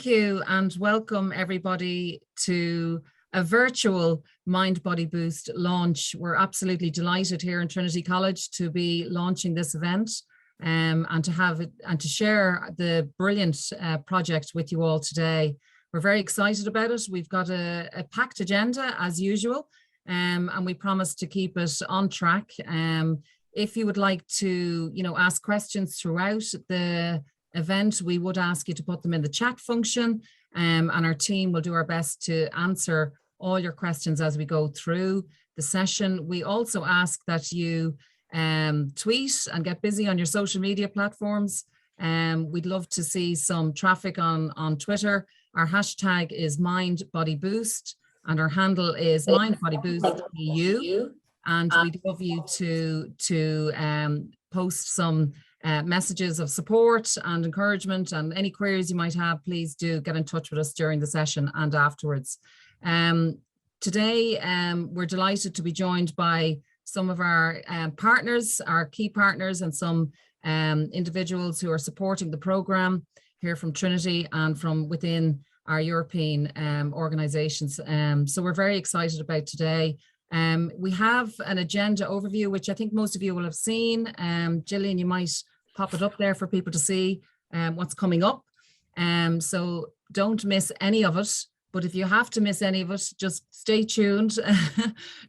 you and welcome everybody to a virtual Mind Body Boost launch. We're absolutely delighted here in Trinity College to be launching this event and to have it and to share the brilliant project with you all today. We're very excited about it. We've got a packed agenda as usual, and we promise to keep it on track. If you would like to, ask questions throughout the event, we would ask you to put them in the chat function, and our team will do our best to answer all your questions as we go through the session. We also ask that you tweet and get busy on your social media platforms. We'd love to see some traffic on Twitter. Our hashtag is MindBodyBoost and our handle is MindBodyBoostEU. And we'd love you to post some messages of support and encouragement, and any queries you might have, please do get in touch with us during the session and afterwards. Today, we're delighted to be joined by some of our partners, our key partners, and some individuals who are supporting the programme here from Trinity and from within our European organisations. So we're very excited about today. We have an agenda overview, which I think most of you will have seen. Gillian, you might pop it up there for people to see what's coming up. So don't miss any of it. But if you have to miss any of it, just stay tuned.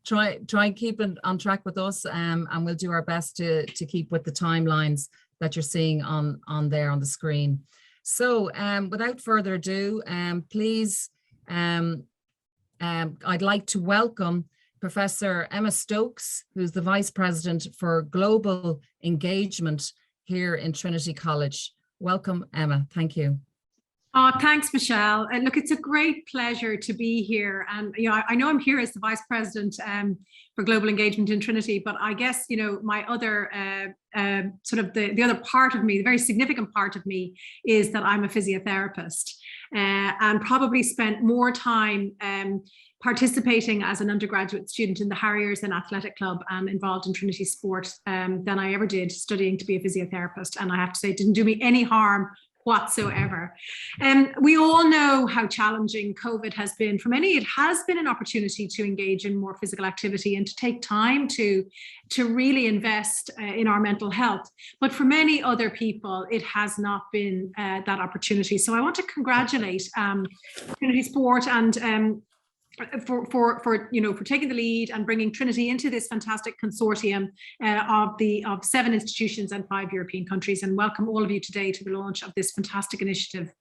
try and keep it on track with us, and we'll do our best to keep with the timelines that you're seeing on there on the screen. So without further ado, please, I'd like to welcome Professor Emma Stokes, who's the Vice President for Global Engagement here in Trinity College. Welcome, Emma. Thank you. Oh, thanks, Michelle. And look, it's a great pleasure to be here. And I know I'm here as the Vice President for Global Engagement in Trinity, but I guess my other sort of the other part of me, the very significant part of me, is that I'm a physiotherapist and probably spent more time participating as an undergraduate student in the Harriers and Athletic Club and involved in Trinity Sport than I ever did studying to be a physiotherapist. And I have to say, it didn't do me any harm whatsoever. We all know how challenging COVID has been. For many, it has been an opportunity to engage in more physical activity and to take time to really invest in our mental health. But for many other people, it has not been that opportunity. So I want to congratulate Trinity Sport and for taking the lead and bringing Trinity into this fantastic consortium of 7 institutions and 5 European countries, and welcome all of you today to the launch of this fantastic initiative.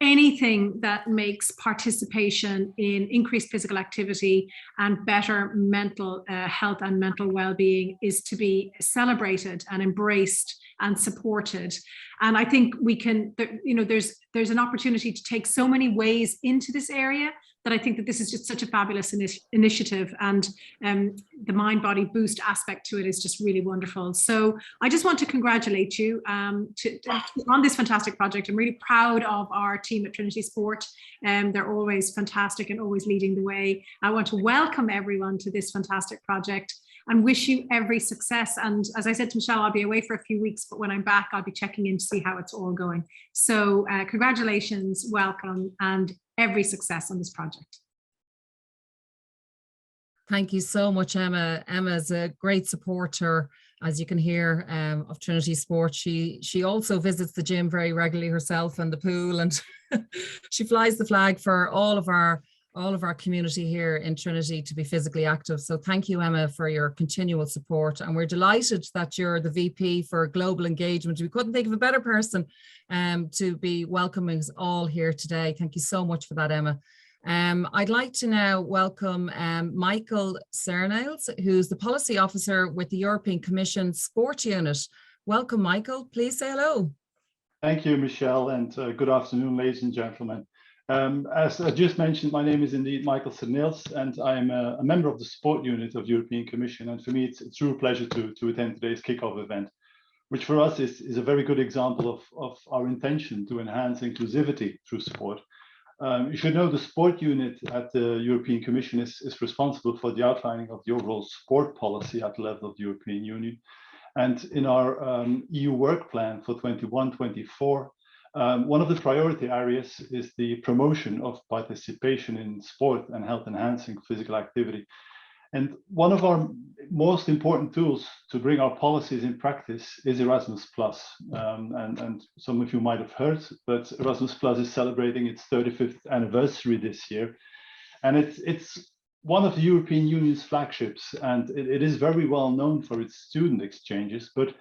Anything that makes participation in increased physical activity and better mental health and mental well-being is to be celebrated and embraced and supported. And I think we can, there's an opportunity to take so many ways into this area that I think that this is just such a fabulous initiative, and the Mind Body Boost aspect to it is just really wonderful. So I just want to congratulate you on this fantastic project. I'm really proud of our team at Trinity Sport. They're always fantastic and always leading the way. I want to welcome everyone to this fantastic project and wish you every success. And as I said to Michelle, I'll be away for a few weeks, but when I'm back, I'll be checking in to see how it's all going. So congratulations, welcome, and every success on this project. Thank you so much, Emma. Emma's a great supporter, as you can hear, of Trinity Sport. She also visits the gym very regularly herself and the pool, and she flies the flag for all of our community here in Trinity to be physically active. So thank you, Emma, for your continual support. And we're delighted that you're the VP for Global Engagement. We couldn't think of a better person to be welcoming us all here today. Thank you so much for that, Emma. I'd like to now welcome Michael Cernales, who's the Policy Officer with the European Commission Sport Unit. Welcome, Michael. Please say hello. Thank you, Michelle, and good afternoon, ladies and gentlemen. As I just mentioned, my name is indeed Michael Cernales, and I am a member of the Sport Unit of the European Commission. And for me, it's a true pleasure to attend today's kickoff event, which for us is a very good example of our intention to enhance inclusivity through sport. You should know the Sport Unit at the European Commission is responsible for the outlining of the overall sport policy at the level of the European Union. And in our EU work plan for 21-24, One of the priority areas is the promotion of participation in sport and health enhancing physical activity. And one of our most important tools to bring our policies in practice is Erasmus Plus. And some of you might have heard, but Erasmus Plus is celebrating its 35th anniversary this year. And it's one of the European Union's flagships, and it is very well known for its student exchanges. But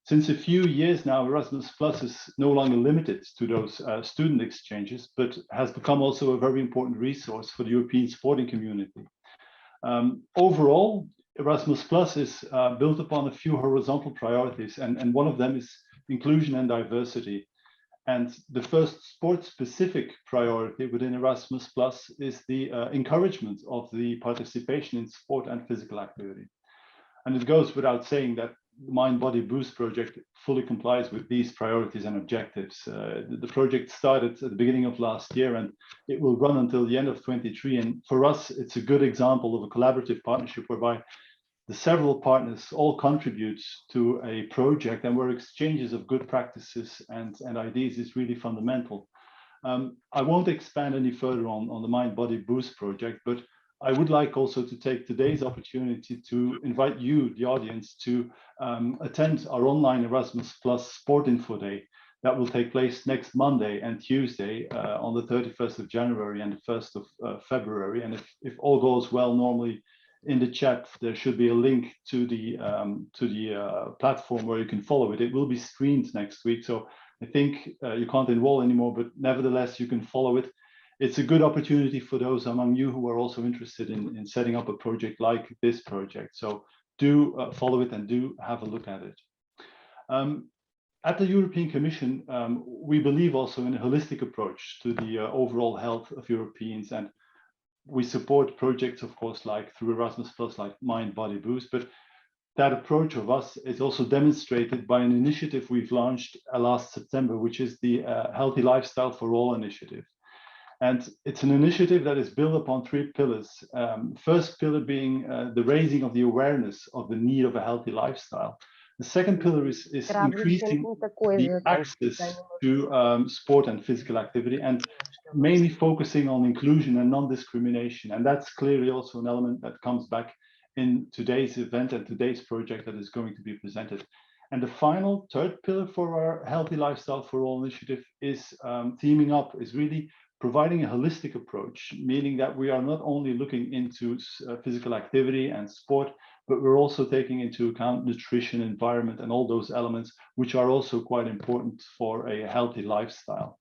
since a few years now, Erasmus Plus is no longer limited to those student exchanges, but has become also a very important resource for the European sporting community. Overall, Erasmus Plus is built upon a few horizontal priorities, and one of them is inclusion and diversity. And the first sport-specific priority within Erasmus Plus is the encouragement of the participation in sport and physical activity. And it goes without saying that the Mind Body Boost project fully complies with these priorities and objectives. The project started at the beginning of last year, and it will run until the end of 23. And for us, it's a good example of a collaborative partnership whereby the several partners all contribute to a project, and where exchanges of good practices and ideas is really fundamental. I won't expand any further on the Mind Body Boost project, but I would like also to take today's opportunity to invite you, the audience, to attend our online Erasmus Plus Sport Info Day that will take place next Monday and Tuesday on the 31st of January and the 1st of February. And if all goes well, normally in the chat there should be a link to the platform where you can follow it. It will be streamed next week, so I think you can't enroll anymore, but nevertheless you can follow it. It's a good opportunity for those among you who are also interested in setting up a project like this project. So do follow it and do have a look at it. At the European Commission, we believe also in a holistic approach to the overall health of Europeans, and we support projects, of course, like through Erasmus Plus, like Mind Body Boost, but that approach of us is also demonstrated by an initiative we've launched last September, which is the Healthy Lifestyle for All initiative. And it's an initiative that is built upon three pillars. First pillar being the raising of the awareness of the need of a healthy lifestyle. The second pillar is increasing the access to sport and physical activity, and mainly focusing on inclusion and non-discrimination. And that's clearly also an element that comes back in today's event and today's project that is going to be presented. And the final third pillar for our Healthy Lifestyle for All initiative is teaming up, is really providing a holistic approach, meaning that we are not only looking into physical activity and sport, but we're also taking into account nutrition, environment, and all those elements, which are also quite important for a healthy lifestyle.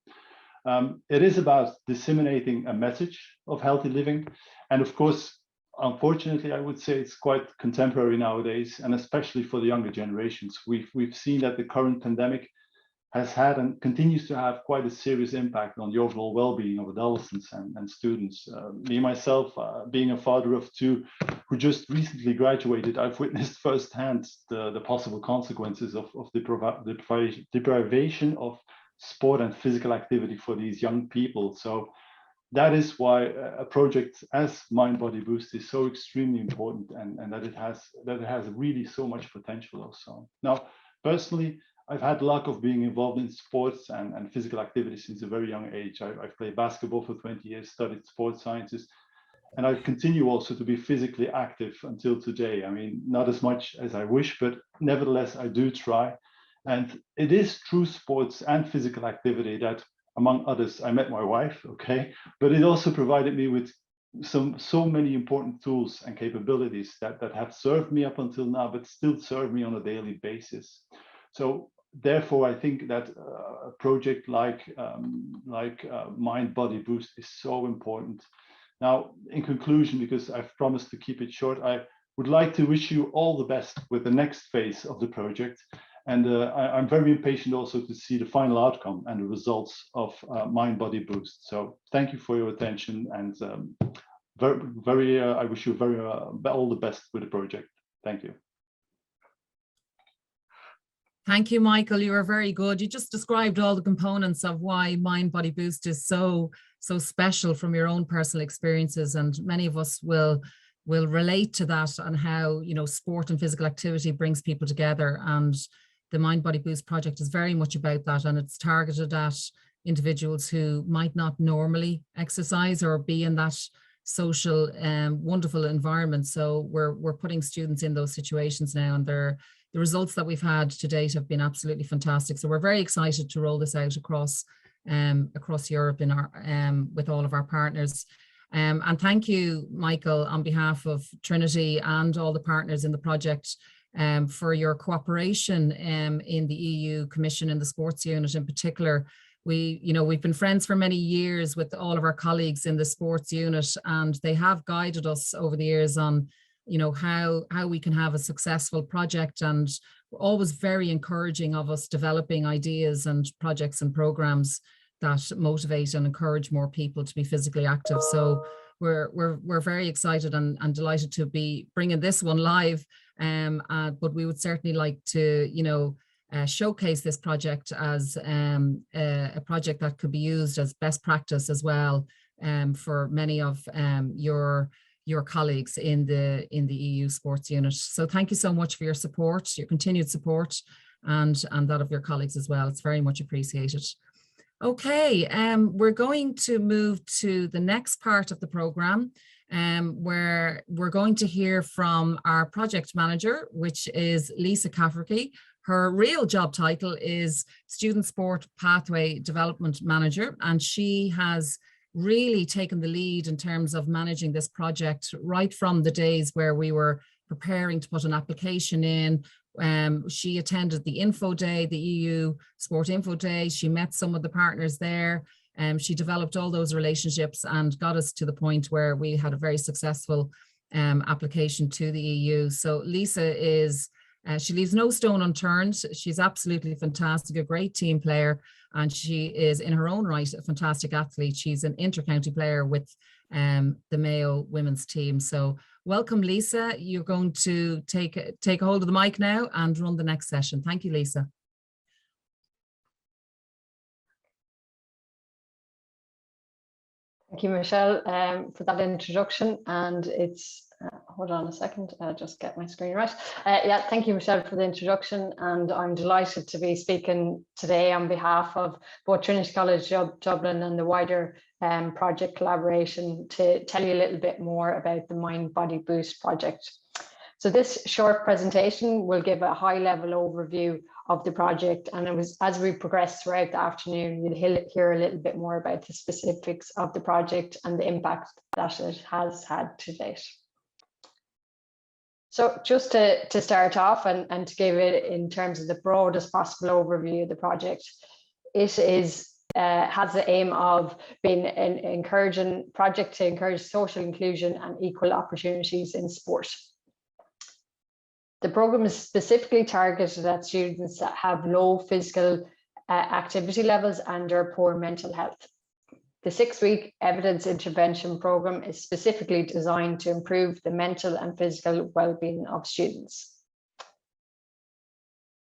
It is about disseminating a message of healthy living. And of course, unfortunately, I would say it's quite contemporary nowadays, and especially for the younger generations. We've seen that the current pandemic has had and continues to have quite a serious impact on the overall well-being of adolescents and students. Me, myself, being a father of two who just recently graduated, I've witnessed firsthand the possible consequences of the deprivation of sport and physical activity for these young people. So that is why a project as Mind Body Boost is so extremely important, and that it has really so much potential also. Now, personally, I've had the luck of being involved in sports and physical activity since a very young age. I've played basketball for 20 years, studied sports sciences, and I continue also to be physically active until today. I mean, not as much as I wish, but nevertheless, I do try. And it is through sports and physical activity that, among others, I met my wife, okay? But it also provided me with so many important tools and capabilities that have served me up until now, but still serve me on a daily basis. So therefore, I think that a project like Mind Body Boost is so important. Now, in conclusion, because I've promised to keep it short, I would like to wish you all the best with the next phase of the project. And I'm very impatient also to see the final outcome and the results of Mind Body Boost. So thank you for your attention, and I wish you all the best with the project. Thank you. Thank you, Michael. You were very good. You just described all the components of why Mind Body Boost is so special from your own personal experiences, and many of us will relate to that, and how, you know, sport and physical activity brings people together. And the Mind Body Boost project is very much about that, and it's targeted at individuals who might not normally exercise or be in that social wonderful environment. So we're putting students in those situations now, and the results that we've had to date have been absolutely fantastic. So we're very excited to roll this out across Europe in our with all of our partners. And thank you, Michael, on behalf of Trinity and all the partners in the project, for your cooperation in the EU Commission and the Sports Unit in particular. We've been friends for many years with all of our colleagues in the Sports Unit, and they have guided us over the years on, how we can have a successful project, and always very encouraging of us developing ideas and projects and programs that motivate and encourage more people to be physically active. So we're very excited and delighted to be bringing this one live. But we would certainly like to, showcase this project as a project that could be used as best practice as well for many of your colleagues in the EU Sports Unit. So thank you so much for your support, your continued support, and that of your colleagues as well. It's very much appreciated. Okay, we're going to move to the next part of the programme, where we're going to hear from our project manager, which is Lisa Cafferty. Her real job title is Student Sport Pathway Development Manager, and she has really taken the lead in terms of managing this project right from the days where we were preparing to put an application in. She attended the Info Day, the EU Sport Info Day. She met some of the partners there. She developed all those relationships and got us to the point where we had a very successful application to the EU. So Lisa is, she leaves no stone unturned. She's absolutely fantastic, a great team player, and she is in her own right a fantastic athlete. She's an inter-county player with the Mayo women's team. So welcome, Lisa. You're going to take a hold of the mic now and run the next session. Thank you, Lisa. Thank you, Michelle, for that introduction. And it's, hold on a second, I'll just get my screen right. Yeah, thank you, Michelle, for the introduction. And I'm delighted to be speaking today on behalf of both Trinity College Dublin and the wider project collaboration to tell you a little bit more about the Mind Body Boost project. So this short presentation will give a high-level overview of the project, and as we progress throughout the afternoon, you'll hear a little bit more about the specifics of the project and the impact that it has had to date. So just to start off and to give it in terms of the broadest possible overview of the project, it is has the aim of being an encouraging project to encourage social inclusion and equal opportunities in sport. The program is specifically targeted at students that have low physical activity levels and or poor mental health. The 6-week evidence intervention program is specifically designed to improve the mental and physical well-being of students.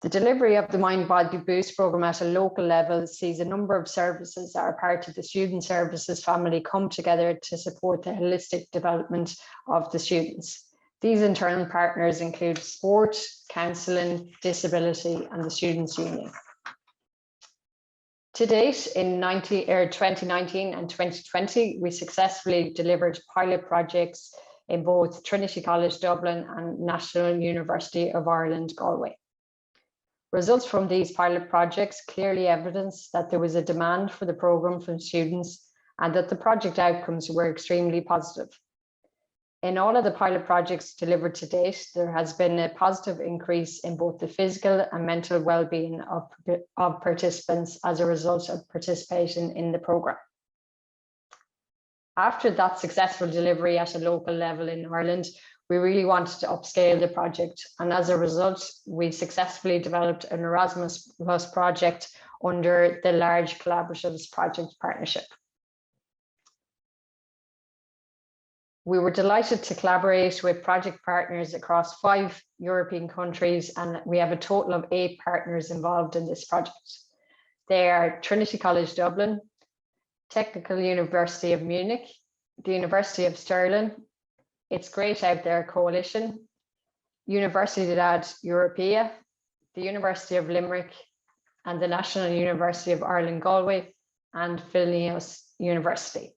The delivery of the Mind Body Boost program at a local level sees a number of services that are part of the student services family come together to support the holistic development of the students. These internal partners include sport, counselling, disability, and the Students' Union. To date, in 2019 and 2020, we successfully delivered pilot projects in both Trinity College Dublin and National University of Ireland, Galway. Results from these pilot projects clearly evidence that there was a demand for the programme from students and that the project outcomes were extremely positive. In all of the pilot projects delivered to date, there has been a positive increase in both the physical and mental well-being of participants as a result of participation in the programme. After that successful delivery at a local level in Ireland, we really wanted to upscale the project, and as a result, we successfully developed an Erasmus project under the Large Collaboratives Project Partnership. We were delighted to collaborate with project partners across 5 European countries, and we have a total of 8 partners involved in this project. They are Trinity College Dublin, Technical University of Munich, the University of Stirling, It's Great Out There Coalition, Universidad Europea, the University of Limerick, and the National University of Ireland Galway, and Vilnius University.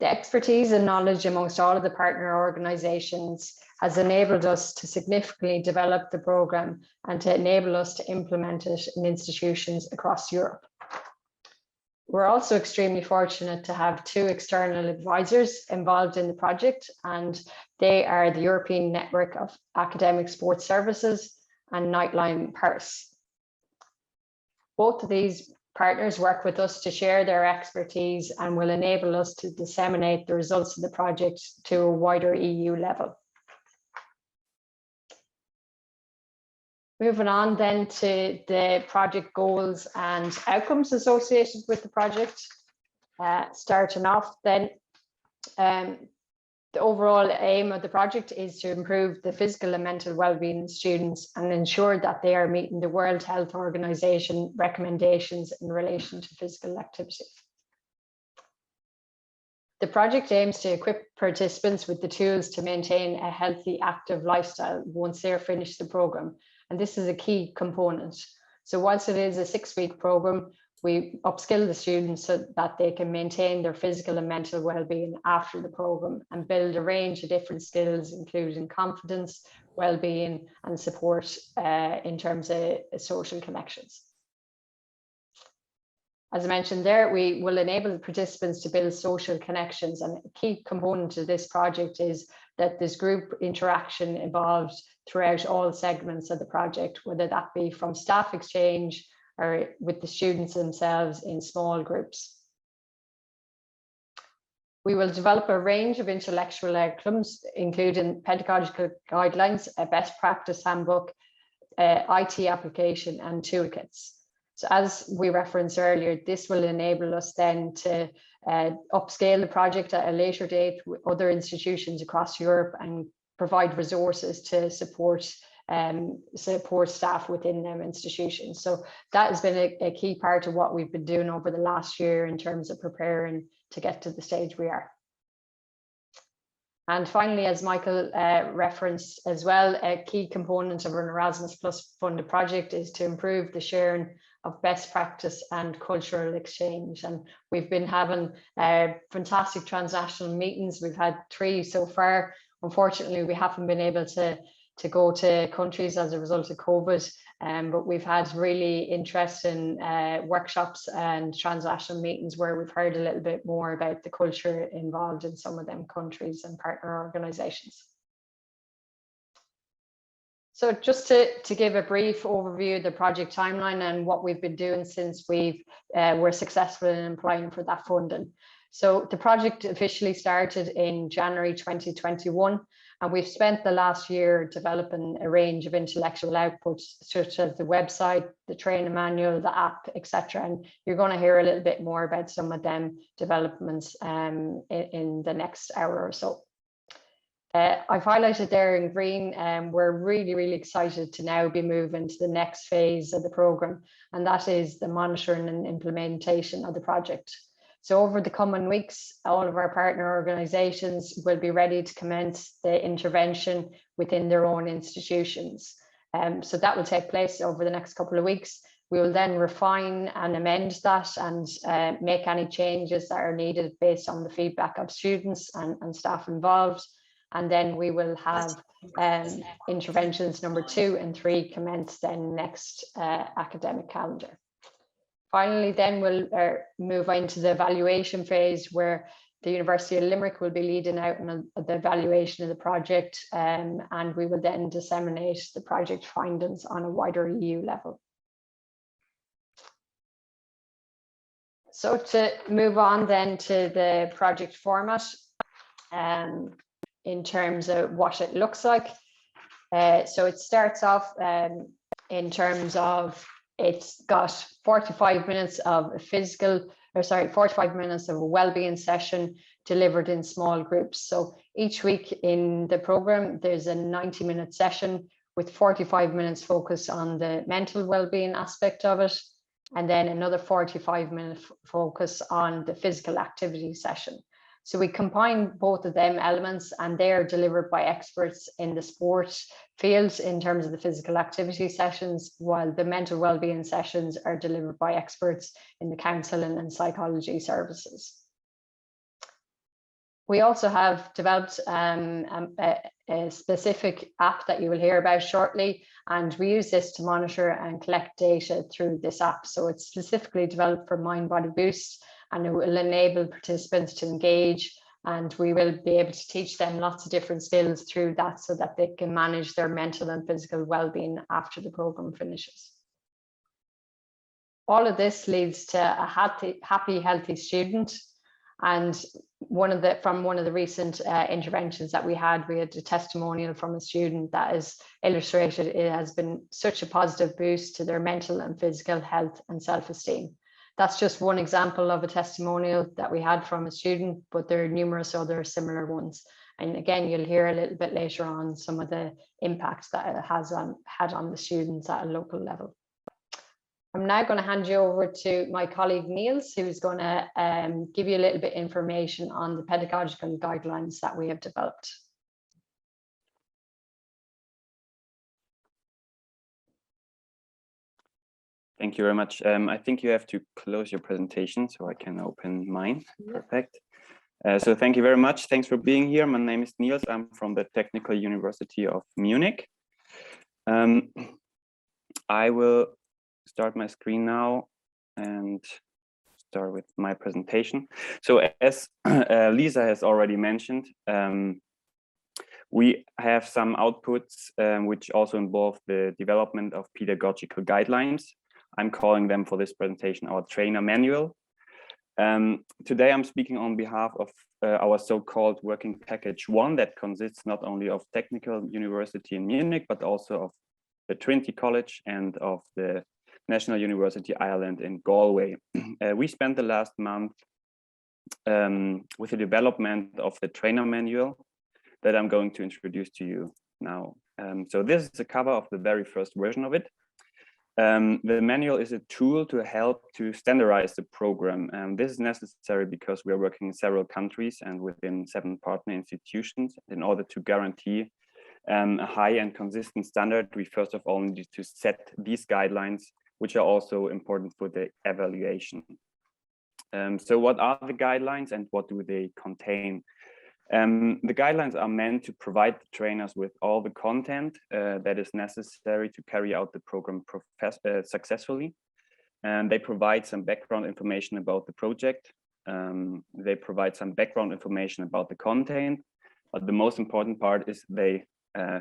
The expertise and knowledge amongst all of the partner organisations has enabled us to significantly develop the programme and to enable us to implement it in institutions across Europe. We're also extremely fortunate to have 2 external advisors involved in the project, and they are the European Network of Academic Sports Services and Nightline Paris. Both of these partners work with us to share their expertise and will enable us to disseminate the results of the project to a wider EU level. Moving on then to the project goals and outcomes associated with the project. Starting off then, the overall aim of the project is to improve the physical and mental well-being of students and ensure that they are meeting the World Health Organization recommendations in relation to physical activity. The project aims to equip participants with the tools to maintain a healthy, active lifestyle once they're finished the programme. And this is a key component. So whilst it is a 6-week programme, we upskill the students so that they can maintain their physical and mental well-being after the programme and build a range of different skills, including confidence, well-being and support in terms of social connections. As I mentioned there, we will enable the participants to build social connections, and a key component of this project is that there's group interaction involved throughout all segments of the project, whether that be from staff exchange or with the students themselves in small groups. We will develop a range of intellectual outcomes, including pedagogical guidelines, a best practice handbook, IT application and toolkits. So as we referenced earlier, this will enable us then to upscale the project at a later date with other institutions across Europe and provide resources to support staff within them institutions. So that has been a key part of what we've been doing over the last year in terms of preparing to get to the stage we are. And finally, as Michael referenced as well, a key component of an Erasmus Plus funded project is to improve the sharing of best practice and cultural exchange. And we've been having fantastic transnational meetings. We've had 3 so far. Unfortunately, we haven't been able to go to countries as a result of COVID, but we've had really interesting workshops and transnational meetings where we've heard a little bit more about the culture involved in some of them countries and partner organisations. So just to give a brief overview of the project timeline and what we've been doing since we were successful in applying for that funding. So the project officially started in January 2021, and we've spent the last year developing a range of intellectual outputs, such as the website, the training manual, the app, etc. And you're going to hear a little bit more about some of them developments in the next hour or so. I've highlighted there in green, we're really excited to now be moving to the next phase of the programme, and that is the monitoring and implementation of the project. So over the coming weeks, all of our partner organisations will be ready to commence the intervention within their own institutions. So that will take place over the next couple of weeks. We will then refine and amend that and make any changes that are needed based on the feedback of students and staff involved. And then we will have interventions number 2 and 3 commence then next academic calendar. Finally, then we'll move into the evaluation phase, where the University of Limerick will be leading out on the evaluation of the project, and we will then disseminate the project findings on a wider EU level. So to move on then to the project format, in terms of what it looks like. So it starts off in terms of, it's got 45 minutes of a 45 minutes of a wellbeing session delivered in small groups. So each week in the program, there's a 90-minute session with 45 minutes focus on the mental wellbeing aspect of it, and then another 45-minute focus on the physical activity session. So we combine both of them elements, and they are delivered by experts in the sport field in terms of the physical activity sessions, while the mental wellbeing sessions are delivered by experts in the counselling and psychology services. We also have developed a specific app that you will hear about shortly, and we use this to monitor and collect data through this app. So it's specifically developed for Mind Body Boost, and it will enable participants to engage, and we will be able to teach them lots of different skills through that so that they can manage their mental and physical well-being after the program finishes. All of this leads to a happy, healthy student. And from one of the recent interventions that we had a testimonial from a student that is illustrated. It has been such a positive boost to their mental and physical health and self-esteem. That's just one example of a testimonial that we had from a student, but there are numerous other similar ones. And again, you'll hear a little bit later on some of the impacts that it has had on the students at a local level. I'm now going to hand you over to my colleague Niels, who's going to give you a little bit of information on the pedagogical guidelines that we have developed. Thank you very much. I think you have to close your presentation so I can open mine. Perfect. So thank you very much. Thanks for being here. My name is Niels. I'm from the Technical University of Munich. I will start my screen now and start with my presentation. So as Lisa has already mentioned, we have some outputs which also involve the development of pedagogical guidelines. I'm calling them for this presentation our trainer manual. Today I'm speaking on behalf of our so-called working package 1 that consists not only of Technical University in Munich, but also of the Trinity College and of the National University Ireland in Galway. We spent the last month with the development of the trainer manual that I'm going to introduce to you now. So this is the cover of the very first version of it. The manual is a tool to help to standardize the program. This is necessary because we are working in several countries and within 7 partner institutions. In order to guarantee a high and consistent standard, we first of all need to set these guidelines, which are also important for the evaluation. So what are the guidelines and what do they contain? The guidelines are meant to provide the trainers with all the content that is necessary to carry out the program successfully. And they provide some background information about the project. They provide some background information about the content, but the most important part is they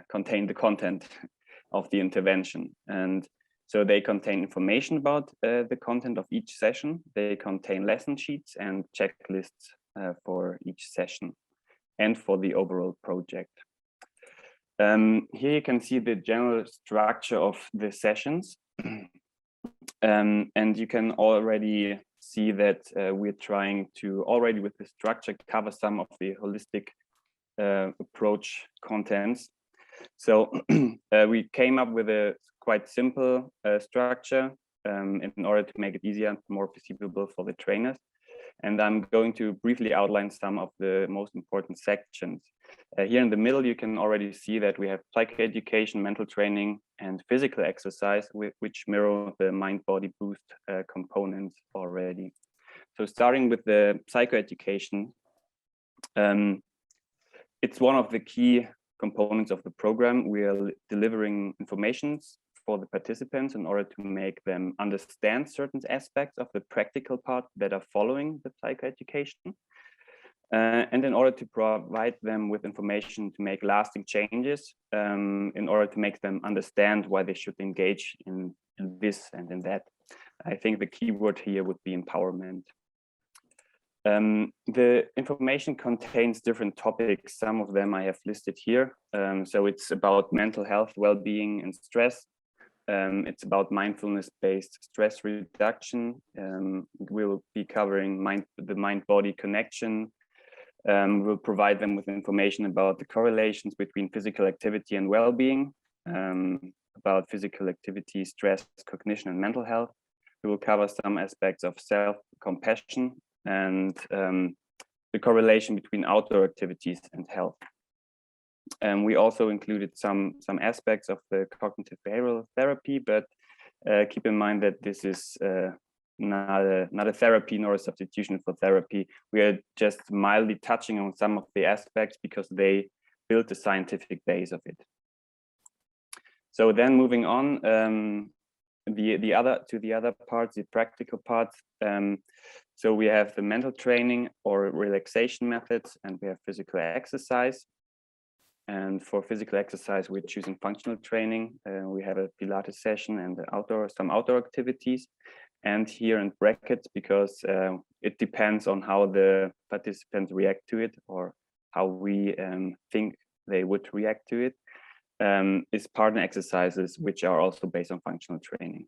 contain the content of the intervention. And so they contain information about the content of each session. They contain lesson sheets and checklists for each session and for the overall project. Here you can see the general structure of the sessions. And you can already see that we're trying to already with the structure cover some of the holistic approach contents. So we came up with a quite simple structure in order to make it easier and more perceivable for the trainers. And I'm going to briefly outline some of the most important sections. Here in the middle, you can already see that we have psych education, mental training, and physical exercise, which mirror the mind-body boost components already. So starting with the psychoeducation, it's one of the key components of the program. We are delivering informations for the participants in order to make them understand certain aspects of the practical part that are following the psychoeducation. And in order to provide them with information to make lasting changes, in order to make them understand why they should engage in this and in that. I think the key word here would be empowerment. The information contains different topics. Some of them I have listed here. So it's about mental health, well-being, and stress. It's about mindfulness-based stress reduction. We'll be covering the mind-body connection. We'll provide them with information about the correlations between physical activity and well-being, about physical activity, stress, cognition, and mental health. We will cover some aspects of self-compassion and the correlation between outdoor activities and health. We also included some aspects of the cognitive behavioral therapy, but keep in mind that this is not a therapy nor a substitution for therapy. We are just mildly touching on some of the aspects because they build the scientific base of it. So then moving on, the other parts, the practical parts. So we have the mental training or relaxation methods, and we have physical exercise. And for physical exercise, we're choosing functional training. We have a Pilates session and some outdoor activities. And here in brackets, because it depends on how the participants react to it or how we think they would react to it, is partner exercises, which are also based on functional training.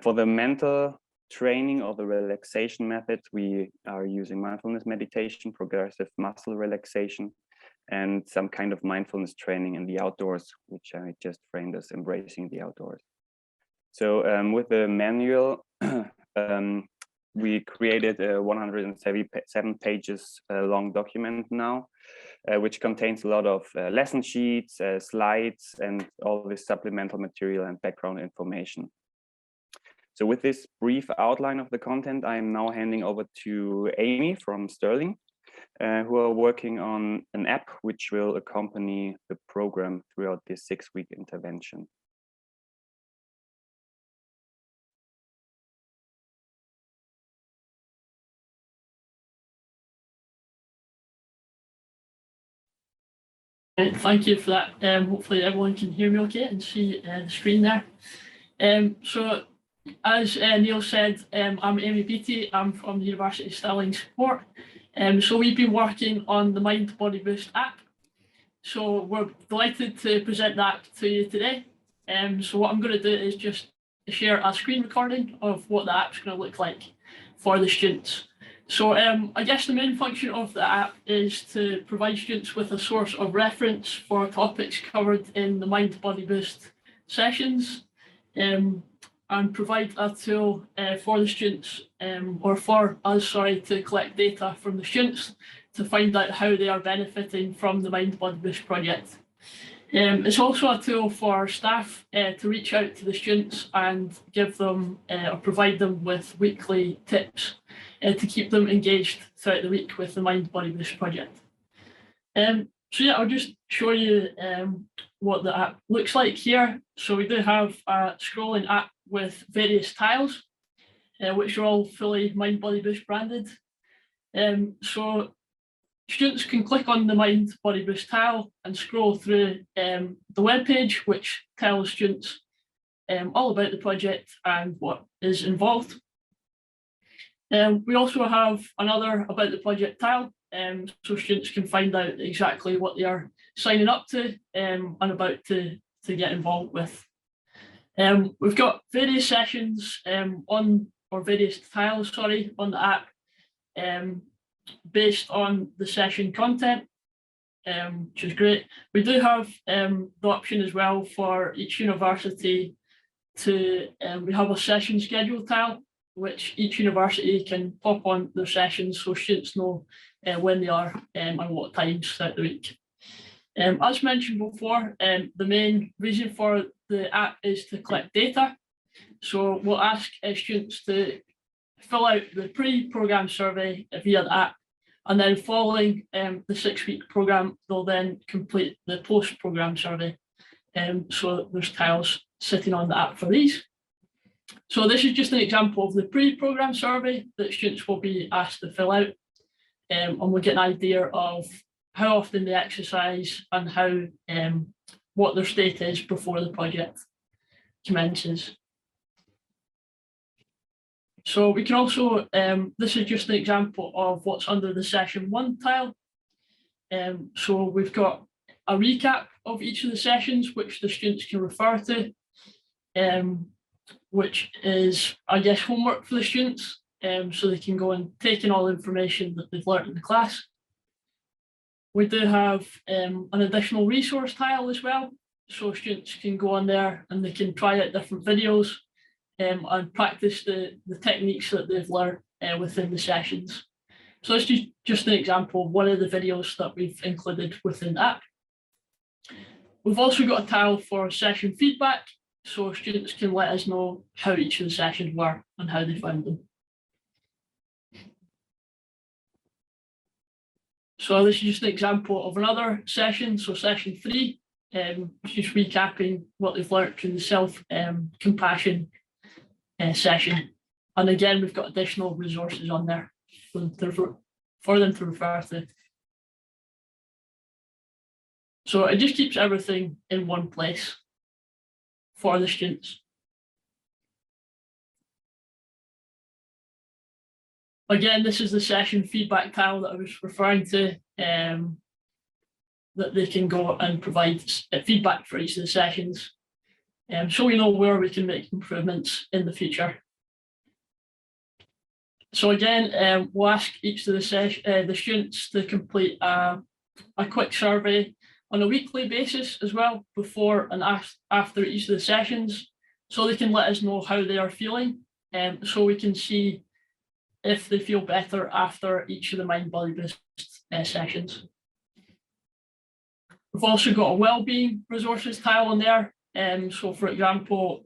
For the mental training or the relaxation methods, we are using mindfulness meditation, progressive muscle relaxation, and some kind of mindfulness training in the outdoors, which I just framed as embracing the outdoors. So with the manual, we created a 177 pages long document now, which contains a lot of lesson sheets, slides, and all this supplemental material and background information. So with this brief outline of the content, I am now handing over to Amy from Sterling, who are working on an app which will accompany the program throughout this 6-week intervention. Thank you for that. Hopefully everyone can hear me okay and see the screen there. So as Neil said, I'm Amy Beattie. I'm from the University of Stirling Sport. So we've been working on the Mind Body Boost app. So we're delighted to present that to you today. So what I'm going to do is just share a screen recording of what the app's going to look like for the students. So I guess the main function of the app is to provide students with a source of reference for topics covered in the Mind Body Boost sessions, and provide a tool for the students, or for us, sorry, to collect data from the students to find out how they are benefiting from the Mind Body Boost project. It's also a tool for staff to reach out to the students and give them or provide them with weekly tips to keep them engaged throughout the week with the Mind Body Boost project. So yeah, I'll just show you what the app looks like here. So we do have a scrolling app with various tiles, which are all fully Mind Body Boost branded. So students can click on the Mind Body Boost tile and scroll through the webpage, which tells students all about the project and what is involved. We also have another about the project tile, so students can find out exactly what they are signing up to and about to get involved with. We've got various sessions various tiles, sorry, on the app based on the session content, which is great. We do have the option as well for each university to, we have a session schedule tile, which each university can pop on their sessions so students know when they are and what times throughout the week. As mentioned before, the main reason for the app is to collect data. So we'll ask students to fill out the pre-program survey via the app, and then following the 6-week program, they'll then complete the post-program survey. So there's tiles sitting on the app for these. So this is just an example of the pre-program survey that students will be asked to fill out, and we'll get an idea of how often they exercise and how what their state is before the project commences. So we can also, this is just an example of what's under the session 1 tile. So we've got a recap of each of the sessions which the students can refer to, which is, I guess, homework for the students, so they can go and take in all the information that they've learned in the class. We do have an additional resource tile as well, so students can go on there and they can try out different videos and practice the techniques that they've learned within the sessions. So this is just an example of one of the videos that we've included within the app. We've also got a tile for session feedback, so students can let us know how each of the sessions were and how they found them. So this is just an example of another session, so session 3, just recapping what they've learned in the self-compassion session. And again, we've got additional resources on there for them to refer to. So it just keeps everything in one place for the students. Again, this is the session feedback tile that I was referring to, that they can go and provide feedback for each of the sessions, so we know where we can make improvements in the future. So again, we'll ask each of the students to complete a quick survey on a weekly basis as well, before and after each of the sessions, so they can let us know how they are feeling, so we can see if they feel better after each of the Mind Body Boost sessions. We've also got a wellbeing resources tile on there. So for example,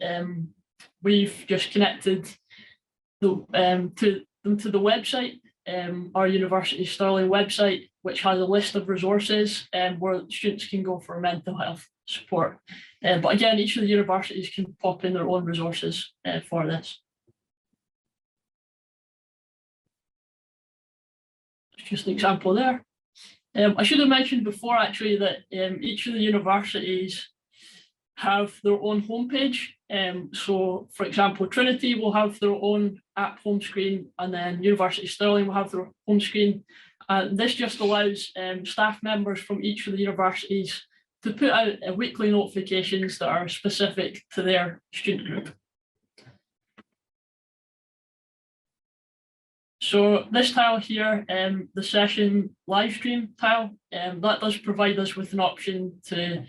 we've just connected to the website, our University Stirling website, which has a list of resources where students can go for mental health support. But again, each of the universities can pop in their own resources for this. It's just an example there. I should have mentioned before actually that each of the universities have their own homepage. So for example, Trinity will have their own app home screen, and then University Stirling will have their home screen. This just allows staff members from each of the universities to put out weekly notifications that are specific to their student group. So this tile here, the session live stream tile, that does provide us with an option to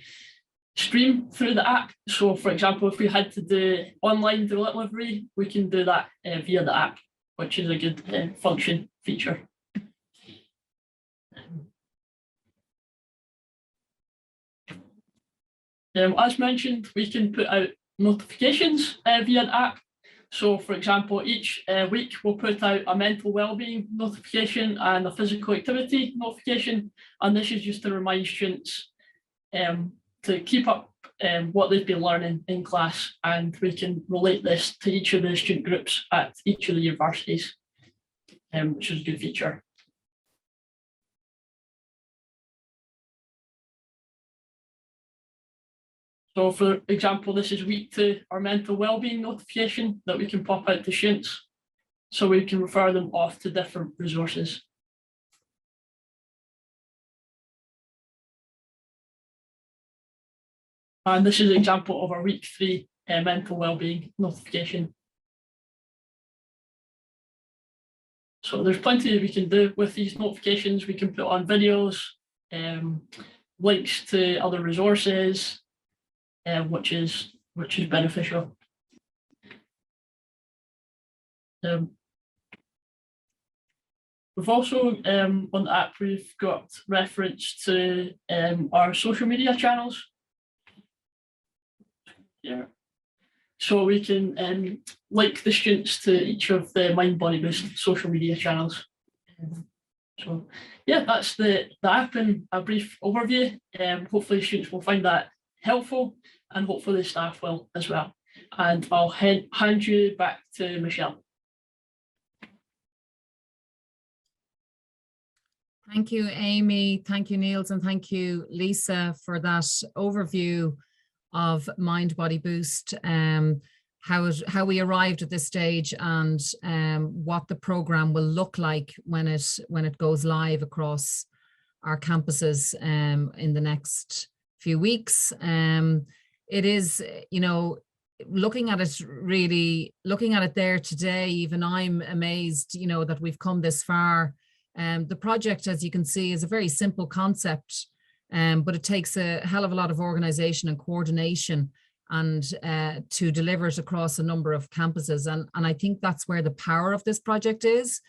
stream through the app. So for example, if we had to do online delivery, we can do that via the app, which is a good function feature. As mentioned, we can put out notifications via the app. So for example, each week we'll put out a mental wellbeing notification and a physical activity notification. And this is just to remind students to keep up what they've been learning in class, and we can relate this to each of the student groups at each of the universities, which is a good feature. So for example, this is week 2, our mental wellbeing notification that we can pop out to students, so we can refer them off to different resources. And this is an example of our week 3 mental wellbeing notification. So there's plenty we can do with these notifications. We can put on videos, links to other resources, which is beneficial. We've also on the app, we've got reference to our social media channels. Yeah, so we can link the students to each of the Mind Body Boost social media channels. So yeah, that's the app in a brief overview. Hopefully students will find that helpful, and hopefully the staff will as well. And I'll hand you back to Michelle. Thank you, Amy. Thank you, Niels, and thank you, Lisa, for that overview of Mind Body Boost, how we arrived at this stage, and what the program will look like when it goes live across our campuses in the next few weeks. It is, you know, looking at it there today, even I'm amazed, you know, that we've come this far. The project, as you can see, is a very simple concept, but it takes a hell of a lot of organization and coordination, and to deliver it across a number of campuses. And I think that's where the power of this project is,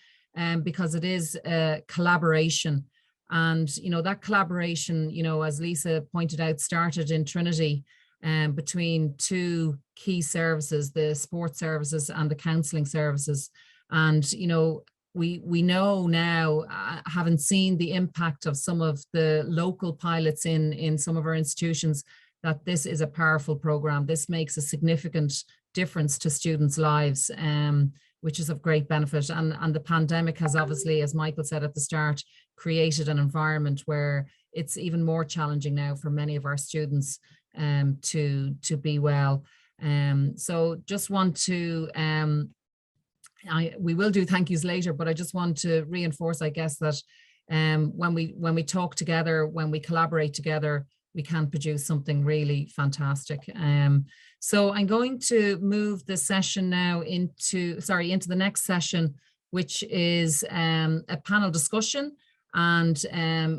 because it is a collaboration. And, you know, that collaboration, you know, as Lisa pointed out, started in Trinity between two key services, the sport services and the counselling services. And, you know, we know now, having seen the impact of some of the local pilots in some of our institutions, that this is a powerful program. This makes a significant difference to students' lives, which is of great benefit. And the pandemic has obviously, as Michael said at the start, created an environment where it's even more challenging now for many of our students to be well. So just want to, we will do thank yous later, but I just want to reinforce, I guess, that when we talk together, when we collaborate together, we can produce something really fantastic. So I'm going to move the session now into the next session, which is a panel discussion, and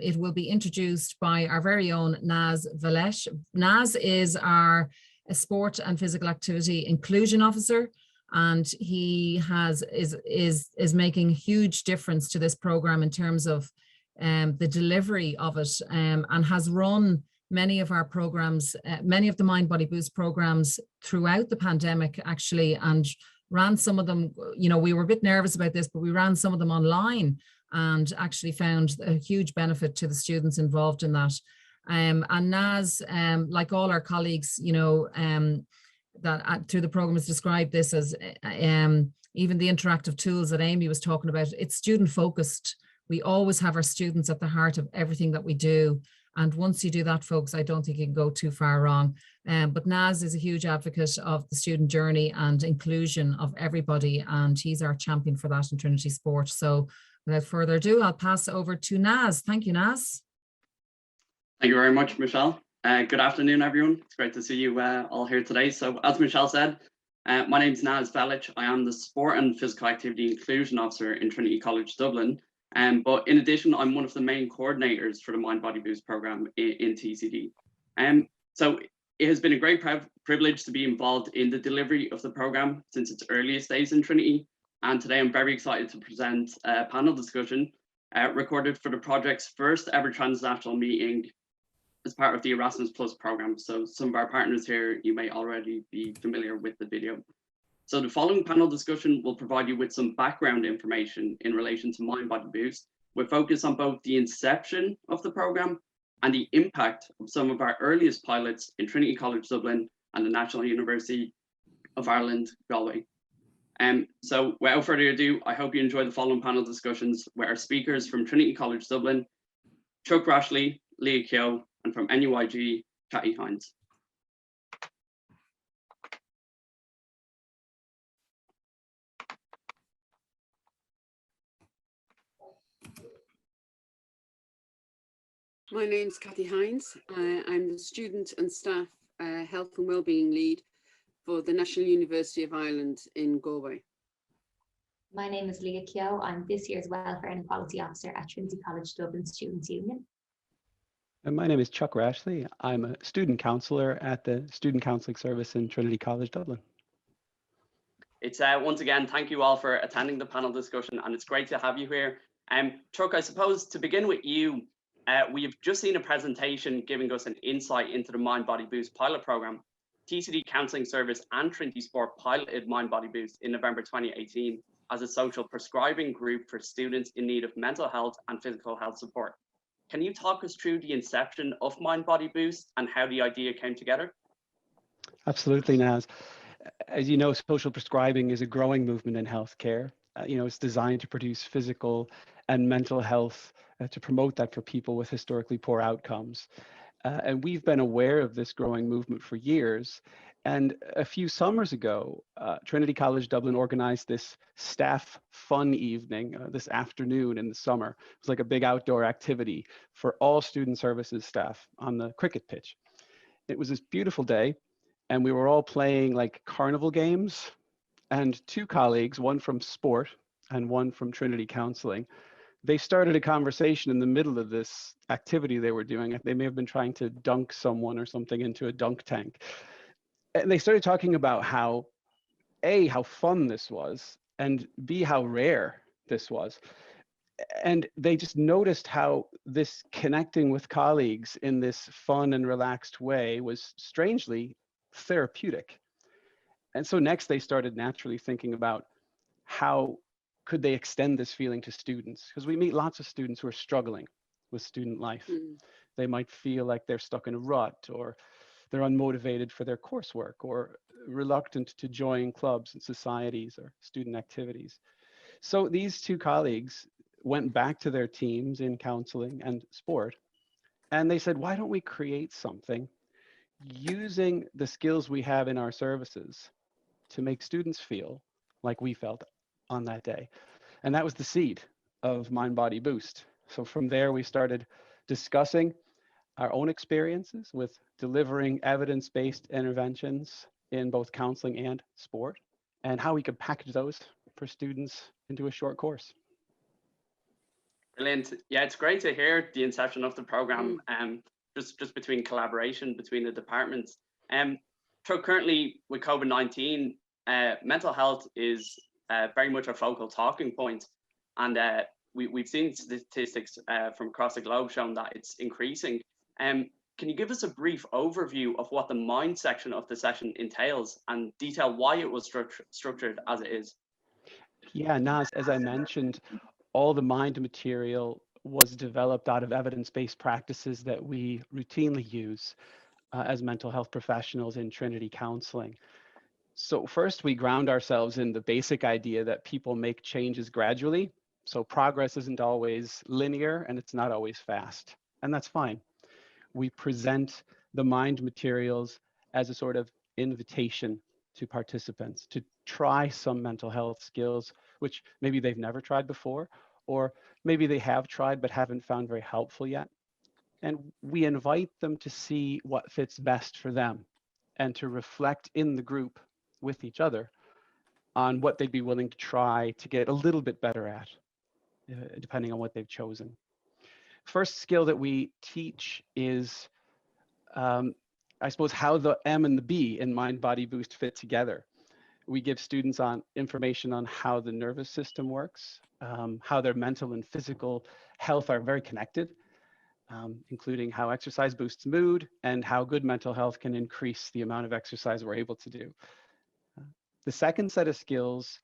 it will be introduced by our very own Naz Valesh. Naz is our Sport and Physical Activity Inclusion Officer, and he is making a huge difference to this program in terms of the delivery of it, and has run many of our programs, many of the Mind Body Boost programs throughout the pandemic, actually, and ran some of them. You know, we were a bit nervous about this, but we ran some of them online and actually found a huge benefit to the students involved in that. And Naz, like all our colleagues, you know, that through the program has described this as even the interactive tools that Amy was talking about, it's student focused. We always have our students at the heart of everything that we do. And once you do that, folks, I don't think you can go too far wrong. But Naz is a huge advocate of the student journey and inclusion of everybody. And he's our champion for that in Trinity Sport. So without further ado, I'll pass over to Naz. Thank you, Naz. Thank you very much, Michelle. Good afternoon, everyone. It's great to see you all here today. So as Michelle said, my name is Naz Valesh. I am the Sport and Physical Activity Inclusion Officer in Trinity College Dublin. But in addition, I'm one of the main coordinators for the Mind Body Boost program in TCD. So it has been a great privilege to be involved in the delivery of the program since its earliest days in Trinity. And today I'm very excited to present a panel discussion recorded for the project's first ever transnational meeting as part of the Erasmus Plus program. So some of our partners here, you may already be familiar with the video. So the following panel discussion will provide you with some background information in relation to Mind Body Boost, with focus on both the inception of the program and the impact of some of our earliest pilots in Trinity College Dublin and the National University of Ireland, Galway. So without further ado, I hope you enjoy the following panel discussions where our speakers from Trinity College Dublin, Chuck Rashley, Leah Keogh, and from NUIG, Kathy Hines. My name's Kathy Hines. I'm the Student and Staff Health and Wellbeing Lead for the National University of Ireland in Galway. My name is Leah Keogh. I'm this year's Welfare and Equality Officer at Trinity College Dublin Students' Union. And my name is Chuck Rashley. I'm a student counsellor at the Student Counselling Service in Trinity College Dublin. It's once again, thank you all for attending the panel discussion, and it's great to have you here. Chuck, I suppose to begin with you, we've just seen a presentation giving us an insight into the Mind Body Boost pilot program. TCD Counselling Service and Trinity Sport piloted Mind Body Boost in November 2018 as a social prescribing group for students in need of mental health and physical health support. Can you talk us through the inception of Mind Body Boost and how the idea came together? Absolutely, Naz. As you know, social prescribing is a growing movement in healthcare. It's designed to produce physical and mental health, to promote that for people with historically poor outcomes. And we've been aware of this growing movement for years. And a few summers ago, Trinity College Dublin organized this staff fun evening this afternoon in the summer. It was like a big outdoor activity for all student services staff on the cricket pitch. It was this beautiful day, and we were all playing like carnival games. And two colleagues, one from sport and one from Trinity Counselling, they started a conversation in the middle of this activity they were doing. They may have been trying to dunk someone or something into a dunk tank. And they started talking about how, A, how fun this was, and B, how rare this was. And they just noticed how this connecting with colleagues in this fun and relaxed way was strangely therapeutic. And so next they started naturally thinking about how could they extend this feeling to students? Because we meet lots of students who are struggling with student life. They might feel like they're stuck in a rut, or they're unmotivated for their coursework, or reluctant to join clubs and societies or student activities. So these two colleagues went back to their teams in counseling and sport, and they said, why don't we create something using the skills we have in our services to make students feel like we felt on that day? And that was the seed of Mind Body Boost. So from there, we started discussing our own experiences with delivering evidence-based interventions in both counseling and sport, and how we could package those for students into a short course. Brilliant. Yeah, it's great to hear the inception of the program, just between collaboration between the departments. So currently with COVID-19, mental health is very much a focal talking point, and we've seen statistics from across the globe showing that it's increasing. Can you give us a brief overview of what the mind section of the session entails and detail why it was structured as it is? Yeah, Naz, as I mentioned, all the mind material was developed out of evidence-based practices that we routinely use as mental health professionals in Trinity counseling. So first, we ground ourselves in the basic idea that people make changes gradually. So progress isn't always linear and it's not always fast, and that's fine. We present the mind materials as a sort of invitation to participants to try some mental health skills, which maybe they've never tried before, or maybe they have tried but haven't found very helpful yet. And we invite them to see what fits best for them and to reflect in the group with each other on what they'd be willing to try to get a little bit better at, depending on what they've chosen. First skill that we teach is, I suppose, how the M and the B in Mind Body Boost fit together. We give students information on how the nervous system works, how their mental and physical health are very connected, including how exercise boosts mood and how good mental health can increase the amount of exercise we're able to do. The second set of skills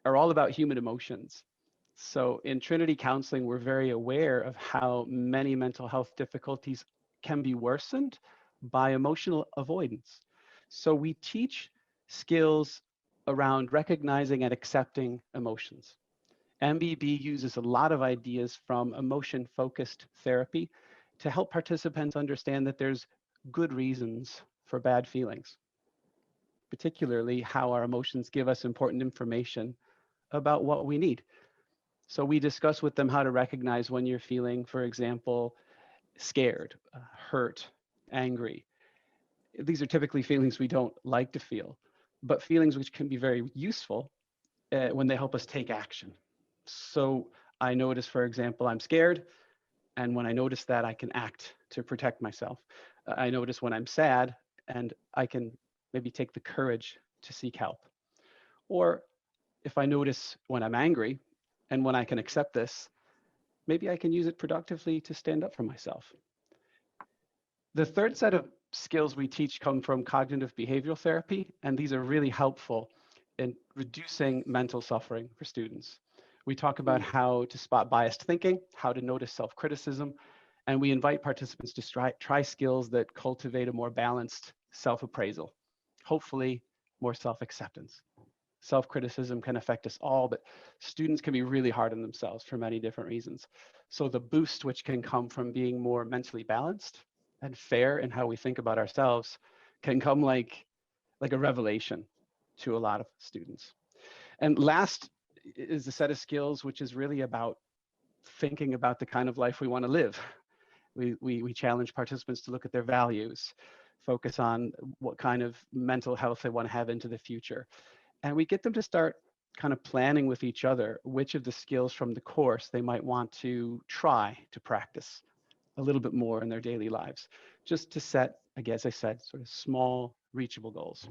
are all about human emotions. So in Trinity Counseling, we're very aware of how many mental health difficulties can be worsened by emotional avoidance. So we teach skills around recognizing and accepting emotions. MBB uses a lot of ideas from emotion-focused therapy to help participants understand that there's good reasons for bad feelings, particularly how our emotions give us important information about what we need. So we discuss with them how to recognize when you're feeling, for example, scared, hurt, angry. These are typically feelings we don't like to feel, but feelings which can be very useful when they help us take action. So I notice, for example, I'm scared, and when I notice that, I can act to protect myself. I notice when I'm sad, and I can maybe take the courage to seek help. Or if I notice when I'm angry, and when I can accept this, maybe I can use it productively to stand up for myself. The third set of skills we teach come from cognitive behavioral therapy, and these are really helpful in reducing mental suffering for students. We talk about how to spot biased thinking, how to notice self-criticism, and we invite participants to try skills that cultivate a more balanced self-appraisal, hopefully more self-acceptance. Self-criticism can affect us all, but students can be really hard on themselves for many different reasons. So the boost which can come from being more mentally balanced and fair in how we think about ourselves can come like a revelation to a lot of students. And last is a set of skills which is really about thinking about the kind of life we want to live. We challenge participants to look at their values, focus on what kind of mental health they want to have into the future. And we get them to start kind of planning with each other which of the skills from the course they might want to try to practice a little bit more in their daily lives, just to set, again, as I said, sort of small, reachable goals.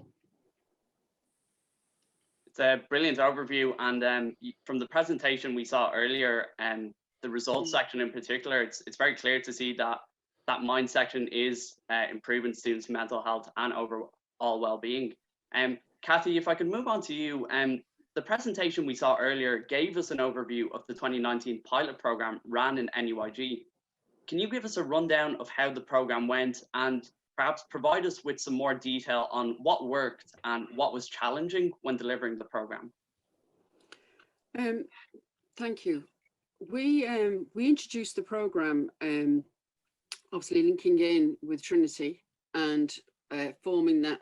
It's a brilliant overview, and from the presentation we saw earlier, and the results section in particular, it's very clear to see that that mind section is improving students' mental health and overall well-being. Kathy, if I could move on to you, the presentation we saw earlier gave us an overview of the 2019 pilot program ran in NUIG. Can you give us a rundown of how the program went and perhaps provide us with some more detail on what worked and what was challenging when delivering the program? Thank you. We introduced the program, obviously linking in with Trinity and forming that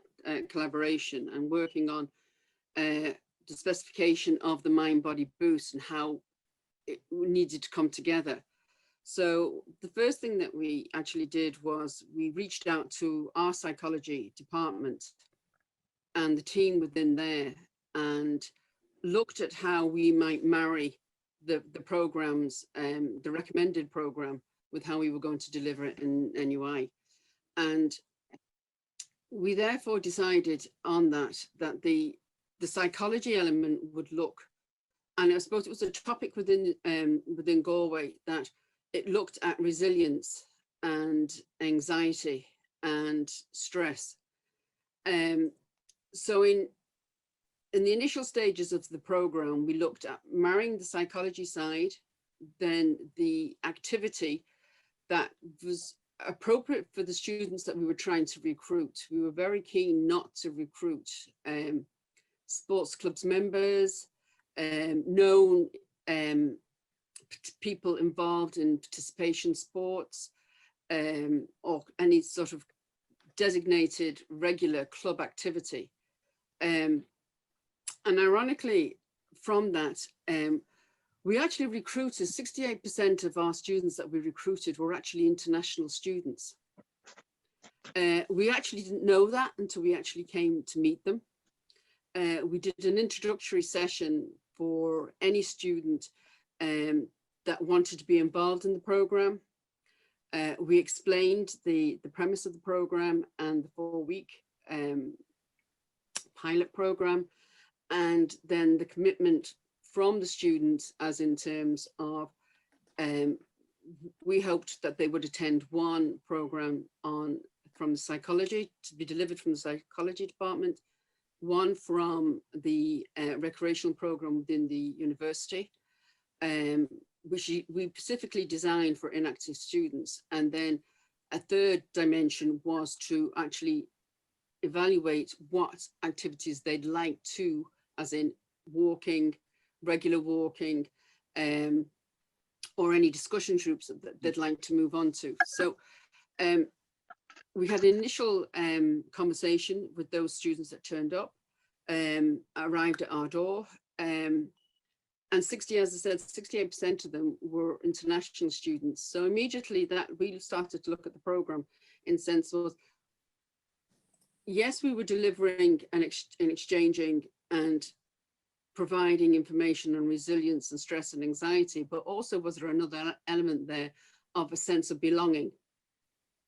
collaboration and working on the specification of the mind-body boost and how it needed to come together. So the first thing that we actually did was we reached out to our psychology department and the team within there and looked at how we might marry the programs, the recommended program, with how we were going to deliver it in NUI. And we therefore decided on that the psychology element would look, and I suppose it was a topic within Galway, that it looked at resilience and anxiety and stress. So in the initial stages of the program, we looked at marrying the psychology side, then the activity that was appropriate for the students that we were trying to recruit. We were very keen not to recruit sports clubs members, known people involved in participation sports, or any sort of designated regular club activity. And ironically, from that, we actually recruited 68% of our students that we recruited were actually international students. We actually didn't know that until we actually came to meet them. We did an introductory session for any student that wanted to be involved in the program. We explained the premise of the program and the 4-week pilot program, and then the commitment from the students, as in terms of we hoped that they would attend one program from the psychology, to be delivered from the psychology department, one from the recreational program within the university, which we specifically designed for inactive students. And then a third dimension was to actually evaluate what activities they'd like to, as in walking, regular walking, or any discussion groups that they'd like to move on to. So we had an initial conversation with those students that turned up, arrived at our door, and 60, as I said, 68% of them were international students. So immediately that we started to look at the program in sense of, yes, we were delivering and exchanging and providing information on resilience and stress and anxiety, but also was there another element there of a sense of belonging,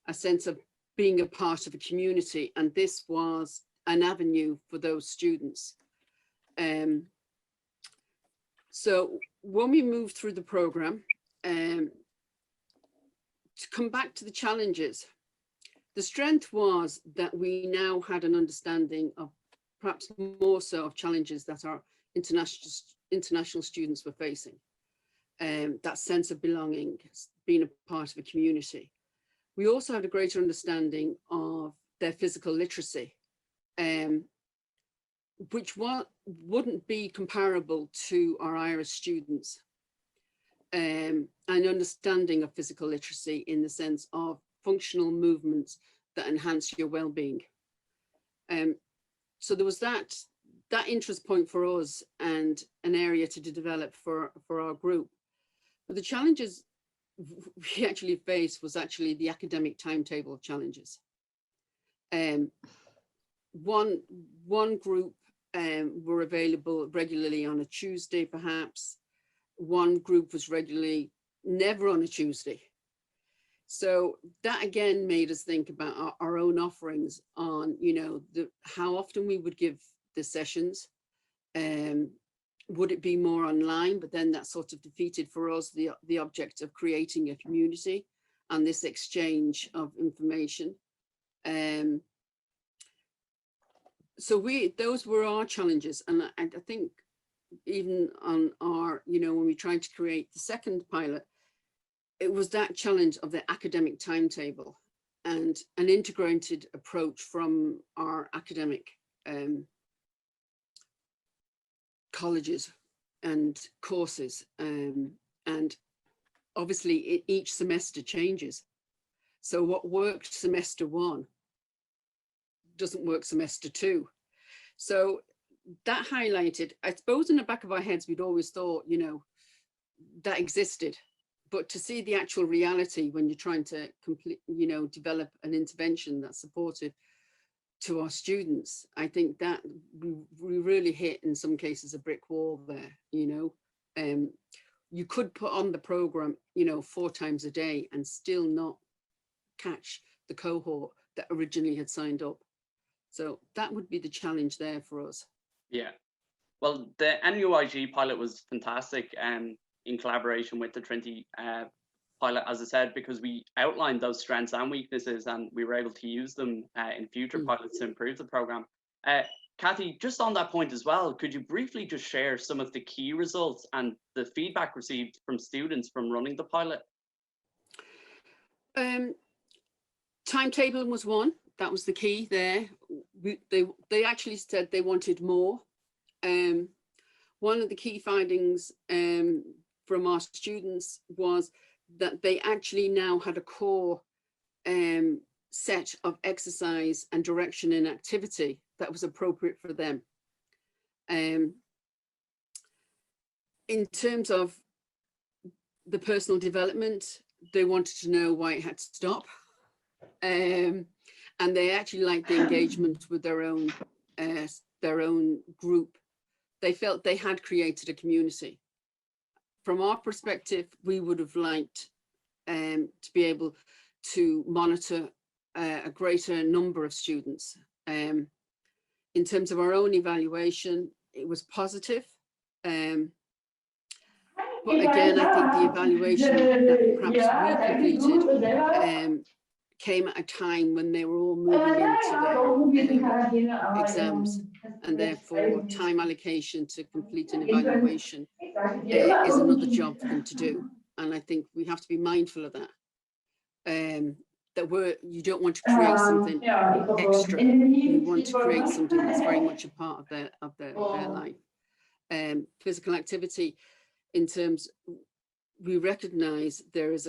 a sense of being a part of a community, and this was an avenue for those students. So when we moved through the program, to come back to the challenges, the strength was that we now had an understanding of perhaps more so of challenges that our international students were facing. That sense of belonging, being a part of a community. We also had a greater understanding of their physical literacy, which wouldn't be comparable to our Irish students. An understanding of physical literacy in the sense of functional movements that enhance your well-being. So there was that interest point for us and an area to develop for our group. But the challenges we actually faced was actually the academic timetable challenges. One group were available regularly on a Tuesday, perhaps. One group was regularly never on a Tuesday. So that again made us think about our own offerings on, how often we would give the sessions, Would it be more online? But then that sort of defeated for us the object of creating a community and this exchange of information. So those were our challenges, and I think even on our, when we tried to create the second pilot, it was that challenge of the academic timetable and an integrated approach from our academic colleges and courses, and obviously each semester changes. So what worked semester 1 doesn't work semester 2. So that highlighted, I suppose in the back of our heads, we'd always thought, that existed, but to see the actual reality when you're trying to develop an intervention that's supportive to our students, I think that we really hit in some cases a brick wall there. You could put on the program 4 times a day and still not catch the cohort that originally had signed up. So that would be the challenge there for us. Yeah, well, the NUIG pilot was fantastic in collaboration with the Trinity pilot, as I said, because we outlined those strengths and weaknesses, and we were able to use them in future pilots to improve the program. Kathy, just on that point as well, could you briefly just share some of the key results and the feedback received from students from running the pilot? Timetable was one. That was the key there. They actually said they wanted more. One of the key findings from our students was that they actually now had a core set of exercise and direction and activity that was appropriate for them. In terms of the personal development, they wanted to know why it had to stop. And they actually liked the engagement with their own group. They felt they had created a community. From our perspective, we would have liked to be able to monitor a greater number of students. In terms of our own evaluation, it was positive. But again, I think the evaluation that perhaps we completed came at a time when they were all moving into their exams, and therefore time allocation to complete an evaluation is another job for them to do. And I think we have to be mindful of that. You don't want to create something extra. You want to create something that's very much a part of their life. Physical activity, in terms, we recognise there is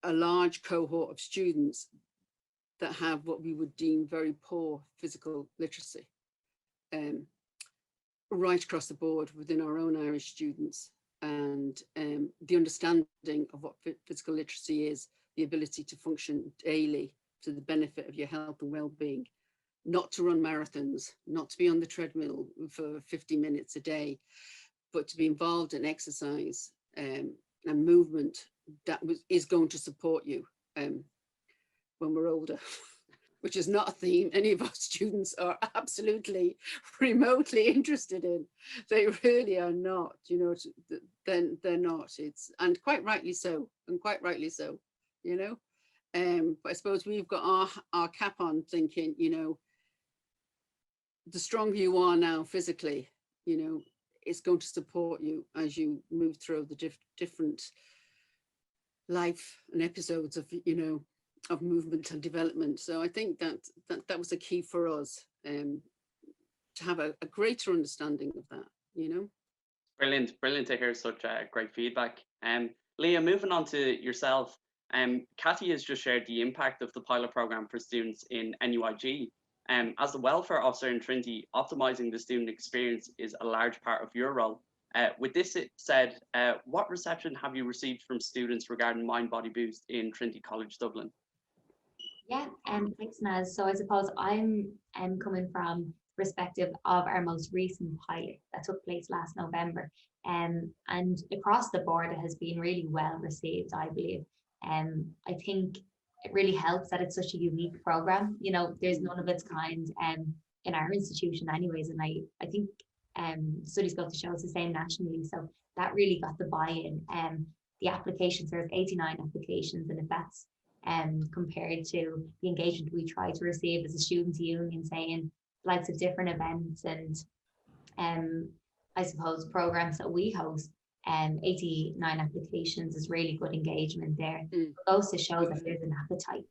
a large cohort of students that have what we would deem very poor physical literacy, right across the board within our own Irish students. And the understanding of what physical literacy is, the ability to function daily to the benefit of your health and well-being, not to run marathons, not to be on the treadmill for 50 minutes a day, but to be involved in exercise and movement that is going to support you when we're older, which is not a theme any of our students are absolutely remotely interested in. They really are not, then they're not. And quite rightly so, but I suppose we've got our cap on thinking, the stronger you are now physically, it's going to support you as you move through the different life and episodes of of movement and development. So I think that was a key for us, to have a greater understanding of that. Brilliant to hear such great feedback. Leah, moving on to yourself, Kathy has just shared the impact of the pilot program for students in NUIG. As the welfare officer in Trinity, optimising the student experience is a large part of your role. With this said, what reception have you received from students regarding Mind Body Boost in Trinity College Dublin? Yeah, thanks, Naz. So I suppose I'm coming from the perspective of our most recent pilot that took place last November. And across the board, it has been really well received, I believe. I think it really helps that it's such a unique program. There's none of its kind in our institution anyways. And I think studies go to show it's the same nationally. So that really got the buy-in. The applications, there's 89 applications, and if that's compared to the engagement we try to receive as a students' union, saying likes of different events and I suppose programs that we host, 89 applications is really good engagement there. It goes to show that there's an appetite.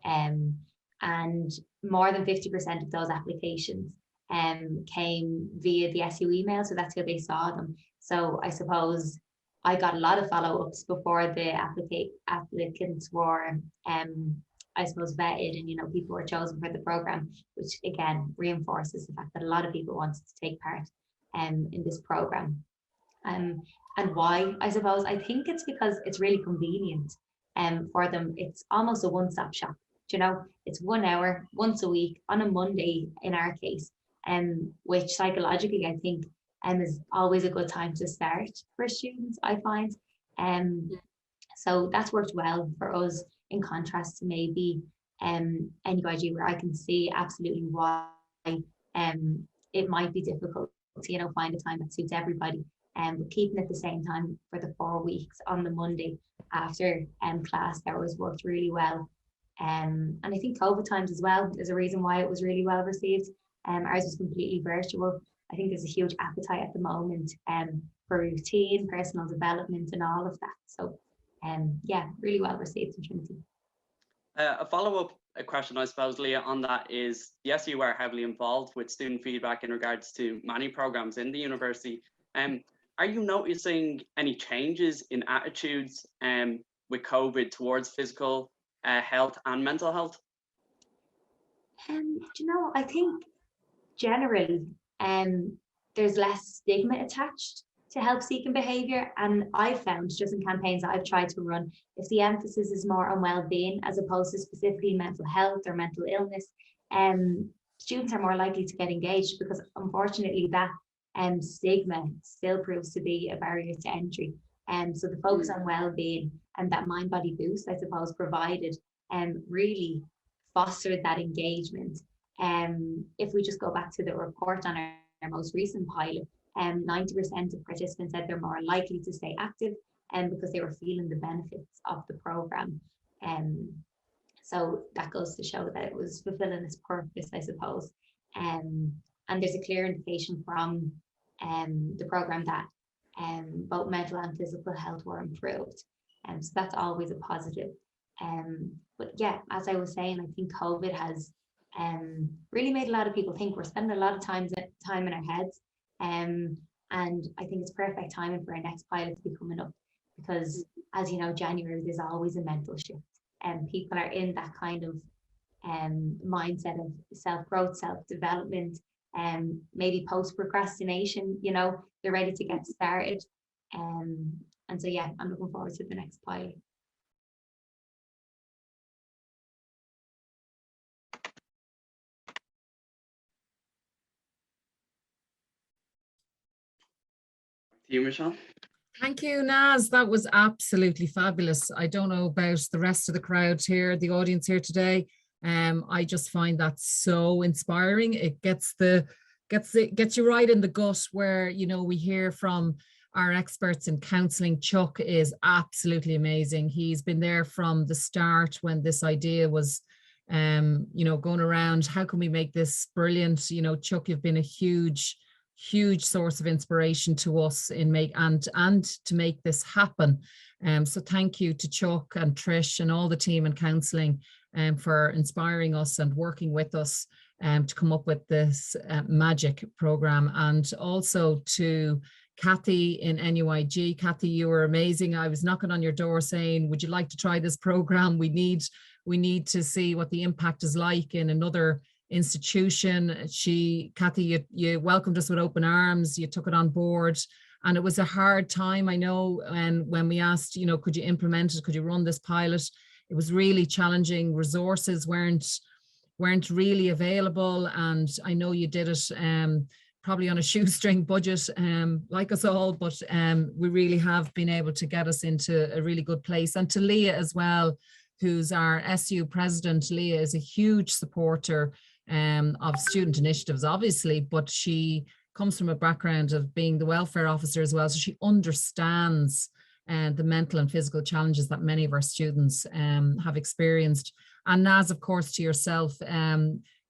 And more than 50% of those applications came via the SU email, so that's how they saw them. So I suppose I got a lot of follow-ups before the applicants were I suppose vetted, and you know, people were chosen for the program, which again reinforces the fact that a lot of people wanted to take part in this program. And why? I suppose I think it's because it's really convenient for them. It's almost a one-stop shop. You know, it's 1 hour once a week on a Monday in our case, which psychologically I think is always a good time to start for students, I find. So that's worked well for us, in contrast to maybe NUIG, where I can see absolutely why it might be difficult to, you know, find a time that suits everybody. But keeping it the same time for the 4 weeks on the Monday after class hours worked really well. And I think COVID times as well, there's a reason why it was really well received. Ours was completely virtual. I think there's a huge appetite at the moment for routine, personal development and all of that. So yeah, really well received in Trinity. A follow-up question, I suppose, Leah, on that is, yes, you are heavily involved with student feedback in regards to many programs in the university. Are you noticing any changes in attitudes with COVID towards physical health and mental health? You know, I think generally there's less stigma attached to help seeking behaviour, and I've found just in campaigns that I've tried to run, if the emphasis is more on well-being as opposed to specifically mental health or mental illness, students are more likely to get engaged, because unfortunately that stigma still proves to be a barrier to entry. So the focus on well-being and that mind-body boost, I suppose, provided really fostered that engagement. If we just go back to the report on our most recent pilot, 90% of participants said they're more likely to stay active because they were feeling the benefits of the program. So that goes to show that it was fulfilling its purpose, I suppose. And there's a clear indication from the program that both mental and physical health were improved. So that's always a positive. But yeah, as I was saying, I think COVID has really made a lot of people think. We're spending a lot of time in our heads. And I think it's perfect timing for our next pilot to be coming up, because as you know, January, there's always a mental shift, and people are in that kind of mindset of self-growth, self-development, and maybe post-procrastination, you know, they're ready to get started. And so yeah, I'm looking forward to the next pilot. You, Michelle. Thank you, Naz. That was absolutely fabulous. I don't know about the rest of the crowd here, the audience here today. I just find that so inspiring. It gets you right in the gut, where, you know, we hear from our experts in counselling. Chuck is absolutely amazing. He's been there from the start when this idea was, you know, going around. How can we make this brilliant? You know, Chuck, you've been a huge source of inspiration to us in and to make this happen. So thank you to Chuck and Trish and all the team in counselling for inspiring us and working with us to come up with this magic program. And also to Kathy in NUIG. Kathy, you were amazing. I was knocking on your door saying, would you like to try this program? We need to see what the impact is like in another institution. Kathy, you welcomed us with open arms. You took it on board, and it was a hard time, I know. And when we asked, you know, could you implement it? Could you run this pilot? It was really challenging. Resources weren't really available, and I know you did it probably on a shoestring budget, like us all, but we really have been able to get us into a really good place. And to Leah as well, who's our SU president. Leah is a huge supporter of student initiatives, obviously, but she comes from a background of being the welfare officer as well, so she understands the mental and physical challenges that many of our students have experienced. And Naz, of course, to yourself,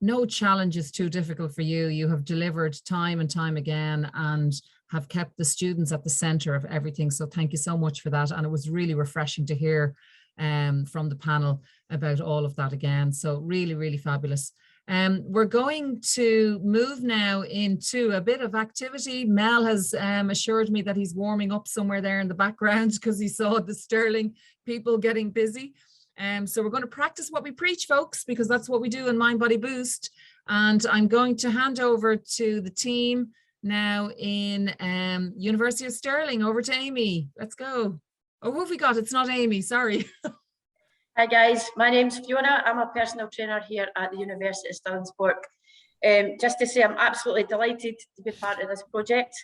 no challenge is too difficult for you. You have delivered time and time again and have kept the students at the center of everything. So thank you so much for that. And it was really refreshing to hear from the panel about all of that again. So really, really fabulous. We're going to move now into a bit of activity. Mel has assured me that he's warming up somewhere there in the background because he saw the Stirling people getting busy. So we're going to practice what we preach, folks, because that's what we do in Mind Body Boost. And I'm going to hand over to the team now in University of Stirling. Over to Amy. Let's go. Oh, who have we got? It's not Amy, sorry. Hi guys, my name's Fiona. I'm a personal trainer here at the University of Stirling Sport. Just to say I'm absolutely delighted to be part of this project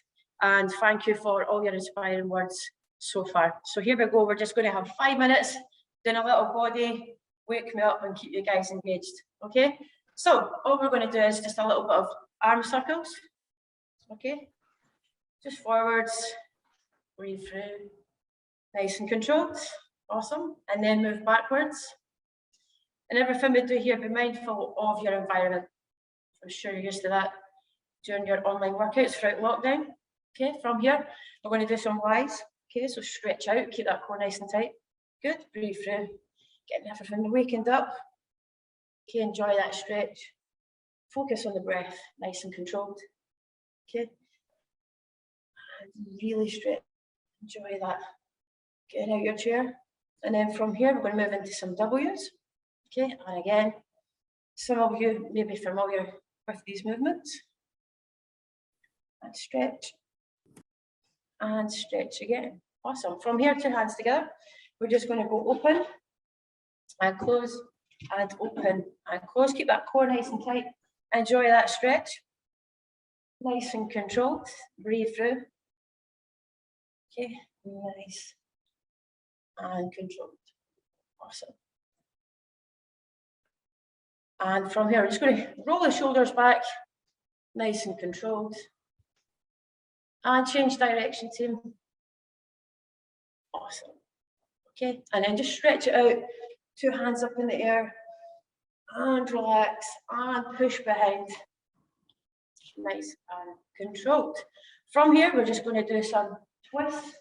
and thank you for all your inspiring words so far. So here we go, we're just going to have 5 minutes doing a little body, wake me up and keep you guys engaged, okay? So all we're going to do is just a little bit of arm circles, okay? Just forwards, breathe through, nice and controlled. Awesome. And then move backwards. And everything we do here, be mindful of your environment. I'm sure you're used to that during your online workouts throughout lockdown. Okay, from here, we're going to do some Ys. Okay, so stretch out, keep that core nice and tight. Good. Breathe through. Getting everything awakened up. Okay, enjoy that stretch. Focus on the breath, nice and controlled. Okay. And really stretch. Enjoy that. Get out your chair. And then from here, we're going to move into some W's. Okay, and again, some of you may be familiar with these movements. And stretch. And stretch again. Awesome. From here, 2 hands together. We're just going to go open and close and open and close. Keep that core nice and tight. Enjoy that stretch. Nice and controlled. Breathe through. Okay, nice. And controlled. Awesome. And from here, we're just going to roll the shoulders back, nice and controlled. And change direction, team. Awesome. Okay, and then just stretch it out, 2 hands up in the air, and relax, and push behind. Nice and controlled. From here, we're just going to do some twists,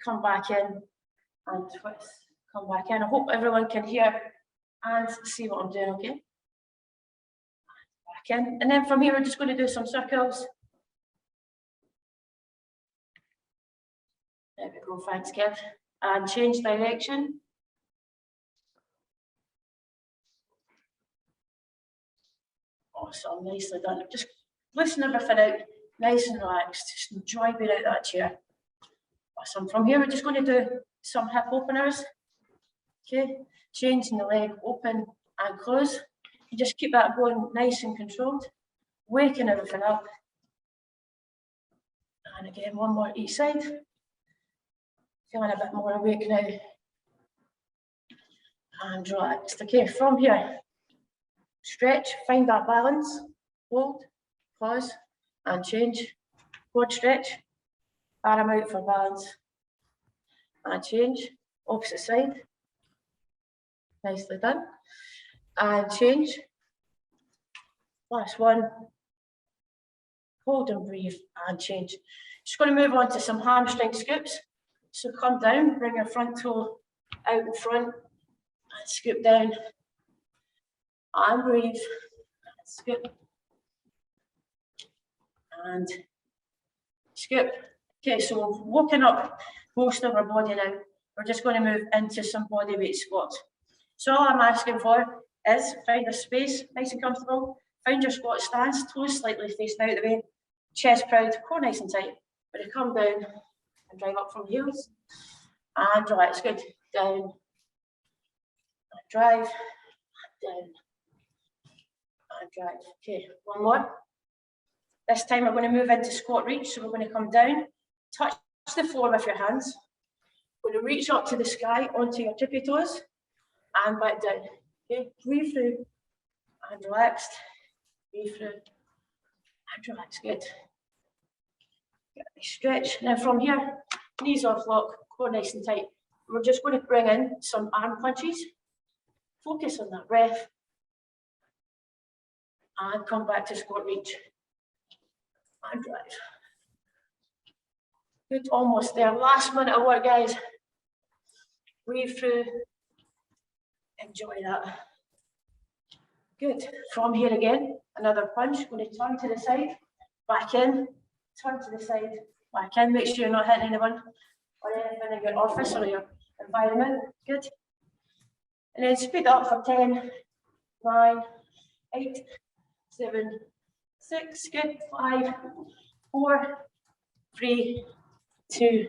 come back in, and twist, come back in. I hope everyone can hear and see what I'm doing, okay? Back in. And then from here, we're just going to do some circles. There we go, thanks, Kev. And change direction. Awesome, nicely done. Just loosen everything out, nice and relaxed. Just enjoy being out that chair. Awesome. From here, we're just going to do some hip openers. Okay, changing the leg, open and close. You just keep that going nice and controlled, waking everything up. And again, one more each side. Feeling a bit more awake now. And relaxed. Okay, from here, stretch, find that balance, hold, pause, and change. Quad stretch, arm out for balance, and change. Opposite side. Nicely done. And change. Last one. Hold and breathe and change. Just going to move on to some hamstring scoops. So come down, bring your front toe out in front and scoop down. And breathe. And scoop. And scoop. Okay, so we've woken up most of our body now. We're just going to move into some body weight squats. So all I'm asking for is find a space, nice and comfortable. Find your squat stance, toes slightly facing out the way, chest proud, core nice and tight. But you come down and drive up from heels. And relax, good. Down, and drive, down, and drive. Okay, one more. This time we're going to move into squat reach. So we're going to come down, touch the floor with your hands. We're going to reach up to the sky onto your tippy toes and back down. Okay, breathe through and relaxed. Breathe through and relax. Good. Stretch. Now from here, knees off lock, core nice and tight. We're just going to bring in some arm punches. Focus on that breath. And come back to squat reach. And drive. Good, almost there. Last minute of work, guys. Breathe through. Enjoy that. Good. From here again, another punch. Going to turn to the side, back in, turn to the side, back in. Make sure you're not hitting anyone or anything in your office or your environment. Good. And then speed up for 10, 9, 8, 7, 6. Good. 5, 4, 3, 2,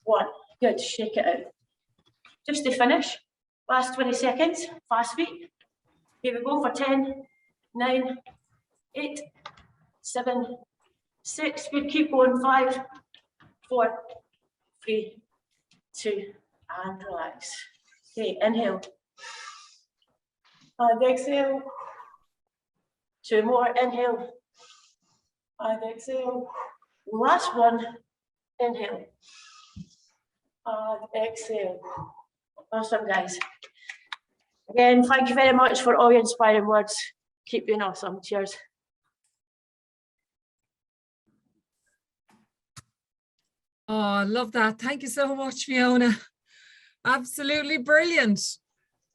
1. Good. Shake it out. Just to finish, last 20 seconds, fast feet. Here we go for 10, 9, 8, 7, 6. Good. Keep going. 5, 4, 3, 2, and relax. Okay, inhale. And exhale. 2 more. Inhale. And exhale. Last one. Inhale. And exhale. Awesome, guys. Again, thank you very much for all your inspiring words. Keep being awesome. Cheers. Oh, I love that. Thank you so much, Fiona. Absolutely brilliant.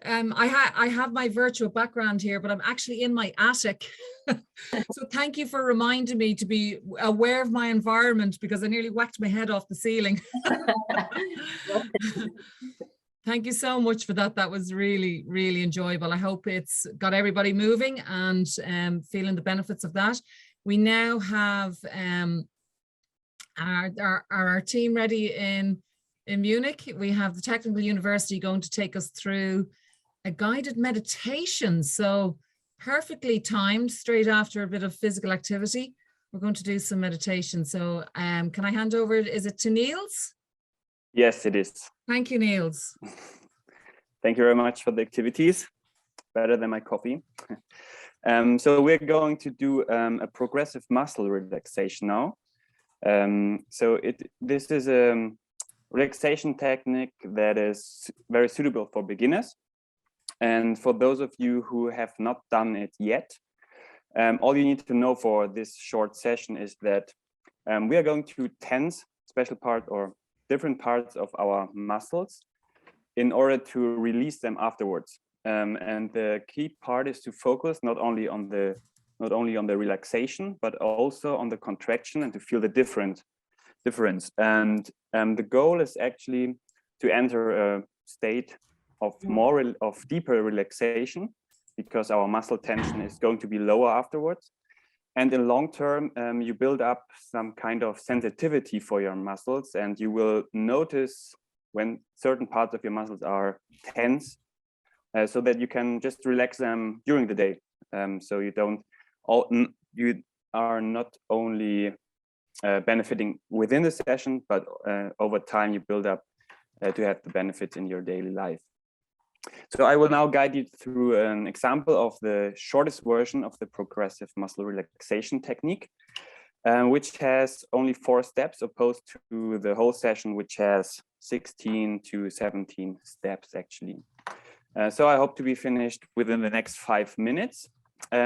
I have my virtual background here, but I'm actually in my attic. So thank you for reminding me to be aware of my environment, because I nearly whacked my head off the ceiling. Thank you so much for that. That was really, really enjoyable. I hope it's got everybody moving and feeling the benefits of that. We now have our team ready in Munich. We have the Technical University going to take us through a guided meditation. So perfectly timed, straight after a bit of physical activity. We're going to do some meditation. So can I hand over, is it to Niels? Yes, it is. Thank you, Niels. Thank you very much for the activities. Better than my coffee. So we're going to do a progressive muscle relaxation now. This is a relaxation technique that is very suitable for beginners. And for those of you who have not done it yet, all you need to know for this short session is that we are going to tense special part or different parts of our muscles in order to release them afterwards. And the key part is to focus not only on the relaxation, but also on the contraction and to feel the difference. And the goal is actually to enter a state of deeper relaxation, because our muscle tension is going to be lower afterwards. And in long term, you build up some kind of sensitivity for your muscles, and you will notice when certain parts of your muscles are tense, so that you can just relax them during the day. So you are not only benefiting within the session, but over time you build up to have the benefits in your daily life. So I will now guide you through an example of the shortest version of the progressive muscle relaxation technique, which has only 4 steps opposed to the whole session, which has 16 to 17 steps actually. So I hope to be finished within the next 5 minutes.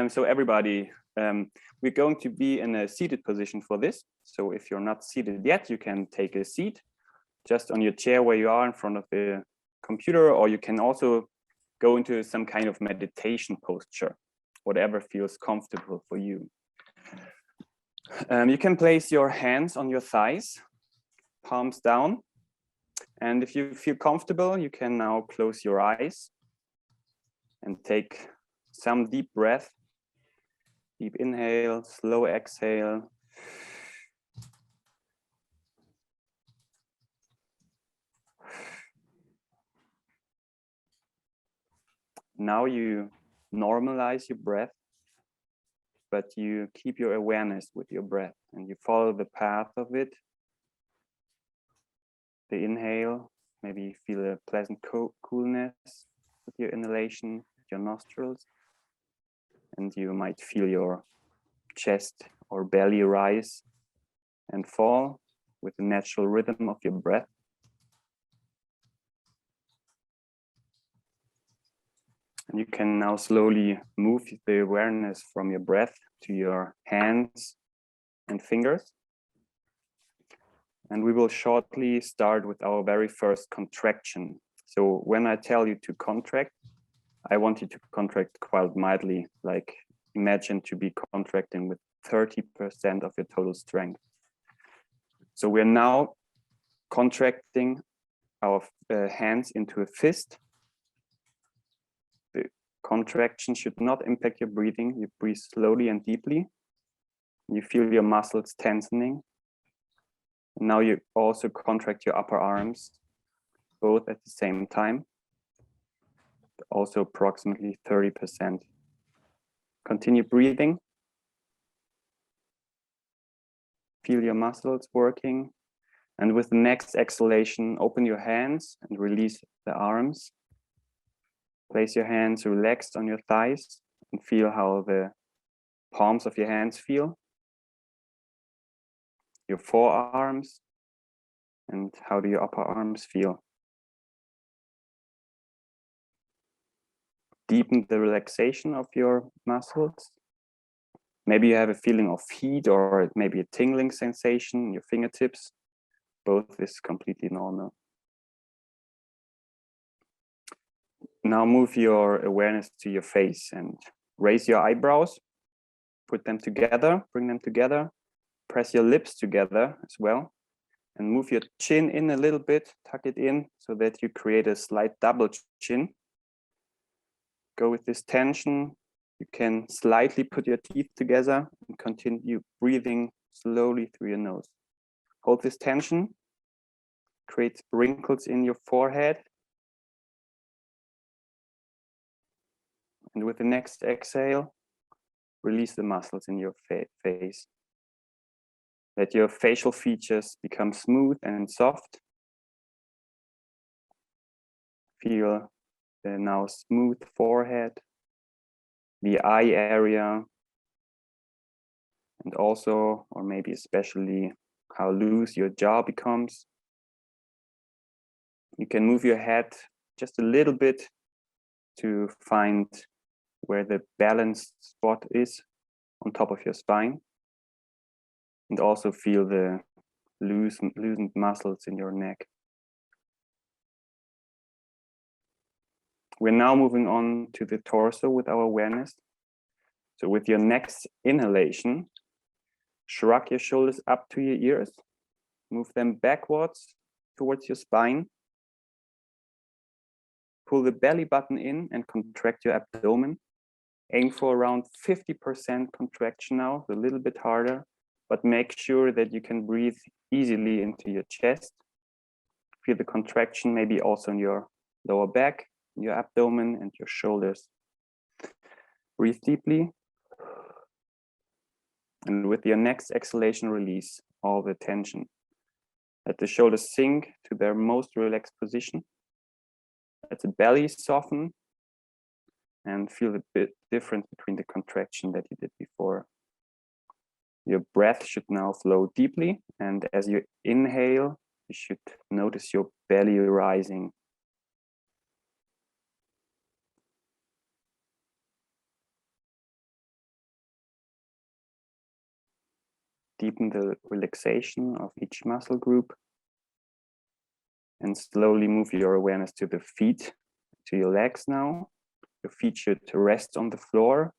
So everybody, we're going to be in a seated position for this. So if you're not seated yet, you can take a seat just on your chair where you are in front of the computer, or you can also go into some kind of meditation posture, whatever feels comfortable for you. You can place your hands on your thighs, palms down. And if you feel comfortable, you can now close your eyes and take some deep breath. Deep inhale, slow exhale. Now you normalize your breath, but you keep your awareness with your breath and you follow the path of it. The inhale, maybe you feel a pleasant coolness with your inhalation, your nostrils, and you might feel your chest or belly rise and fall with the natural rhythm of your breath. And you can now slowly move the awareness from your breath to your hands and fingers. And we will shortly start with our very first contraction. So when I tell you to contract, I want you to contract quite mildly, like imagine to be contracting with 30% of your total strength. So we're now contracting our hands into a fist. The contraction should not impact your breathing. You breathe slowly and deeply. You feel your muscles tensing. And now you also contract your upper arms, both at the same time, also approximately 30%. Continue breathing. Feel your muscles working. And with the next exhalation, open your hands and release the arms. Place your hands relaxed on your thighs and feel how the palms of your hands feel. Your forearms, and how do your upper arms feel? Deepen the relaxation of your muscles. Maybe you have a feeling of heat or maybe a tingling sensation in your fingertips. Both is completely normal. Now move your awareness to your face and raise your eyebrows. Put them together, bring them together. Press your lips together as well. And move your chin in a little bit, tuck it in so that you create a slight double chin. Go with this tension. You can slightly put your teeth together and continue breathing slowly through your nose. Hold this tension. Create wrinkles in your forehead. And with the next exhale, release the muscles in your face. Let your facial features become smooth and soft. Feel the now smooth forehead, the eye area, and also, or maybe especially, how loose your jaw becomes. You can move your head just a little bit to find where the balanced spot is on top of your spine. And also feel the loosened muscles in your neck. We're now moving on to the torso with our awareness. So with your next inhalation, shrug your shoulders up to your ears. Move them backwards towards your spine. Pull the belly button in and contract your abdomen. Aim for around 50% contraction now, a little bit harder, but make sure that you can breathe easily into your chest. Feel the contraction maybe also in your lower back, your abdomen, and your shoulders. Breathe deeply. And with your next exhalation, release all the tension. Let the shoulders sink to their most relaxed position. Let the belly soften and feel the bit difference between the contraction that you did before. Your breath should now flow deeply, and as you inhale, you should notice your belly rising. Deepen the relaxation of each muscle group, and slowly move your awareness to the feet, to your legs now. Your feet should rest on the floor.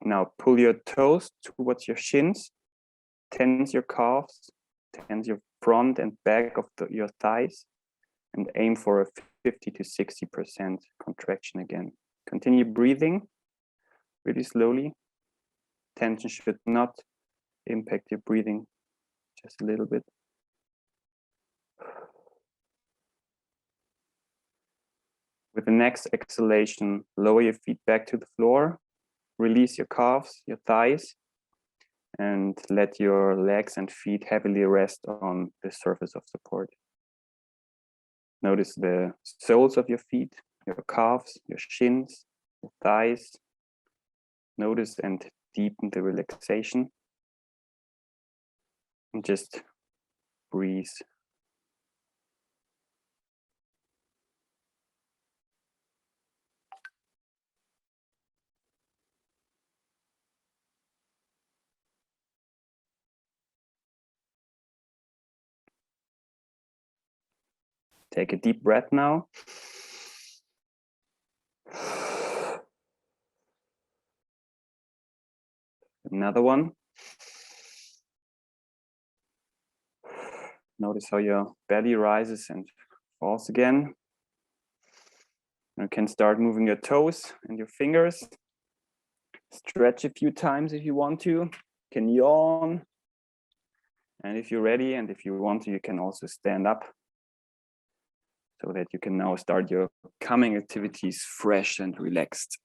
Now pull your toes towards your shins, tense your calves, tense your front and back of your thighs, and aim for a 50 to 60% contraction again. Continue breathing really slowly. Tension should not impact your breathing, just a little bit. With the next exhalation, lower your feet back to the floor, release your calves, your thighs, and let your legs and feet heavily rest on the surface of support. Notice the soles of your feet, your calves, your shins, your thighs. Notice and deepen the relaxation. And just breathe. Take a deep breath now. Another one. Notice how your belly rises and falls again. You can start moving your toes and your fingers. Stretch a few times if you want to. You can yawn. And if you're ready and if you want to, you can also stand up so that you can now start your coming activities fresh and relaxed.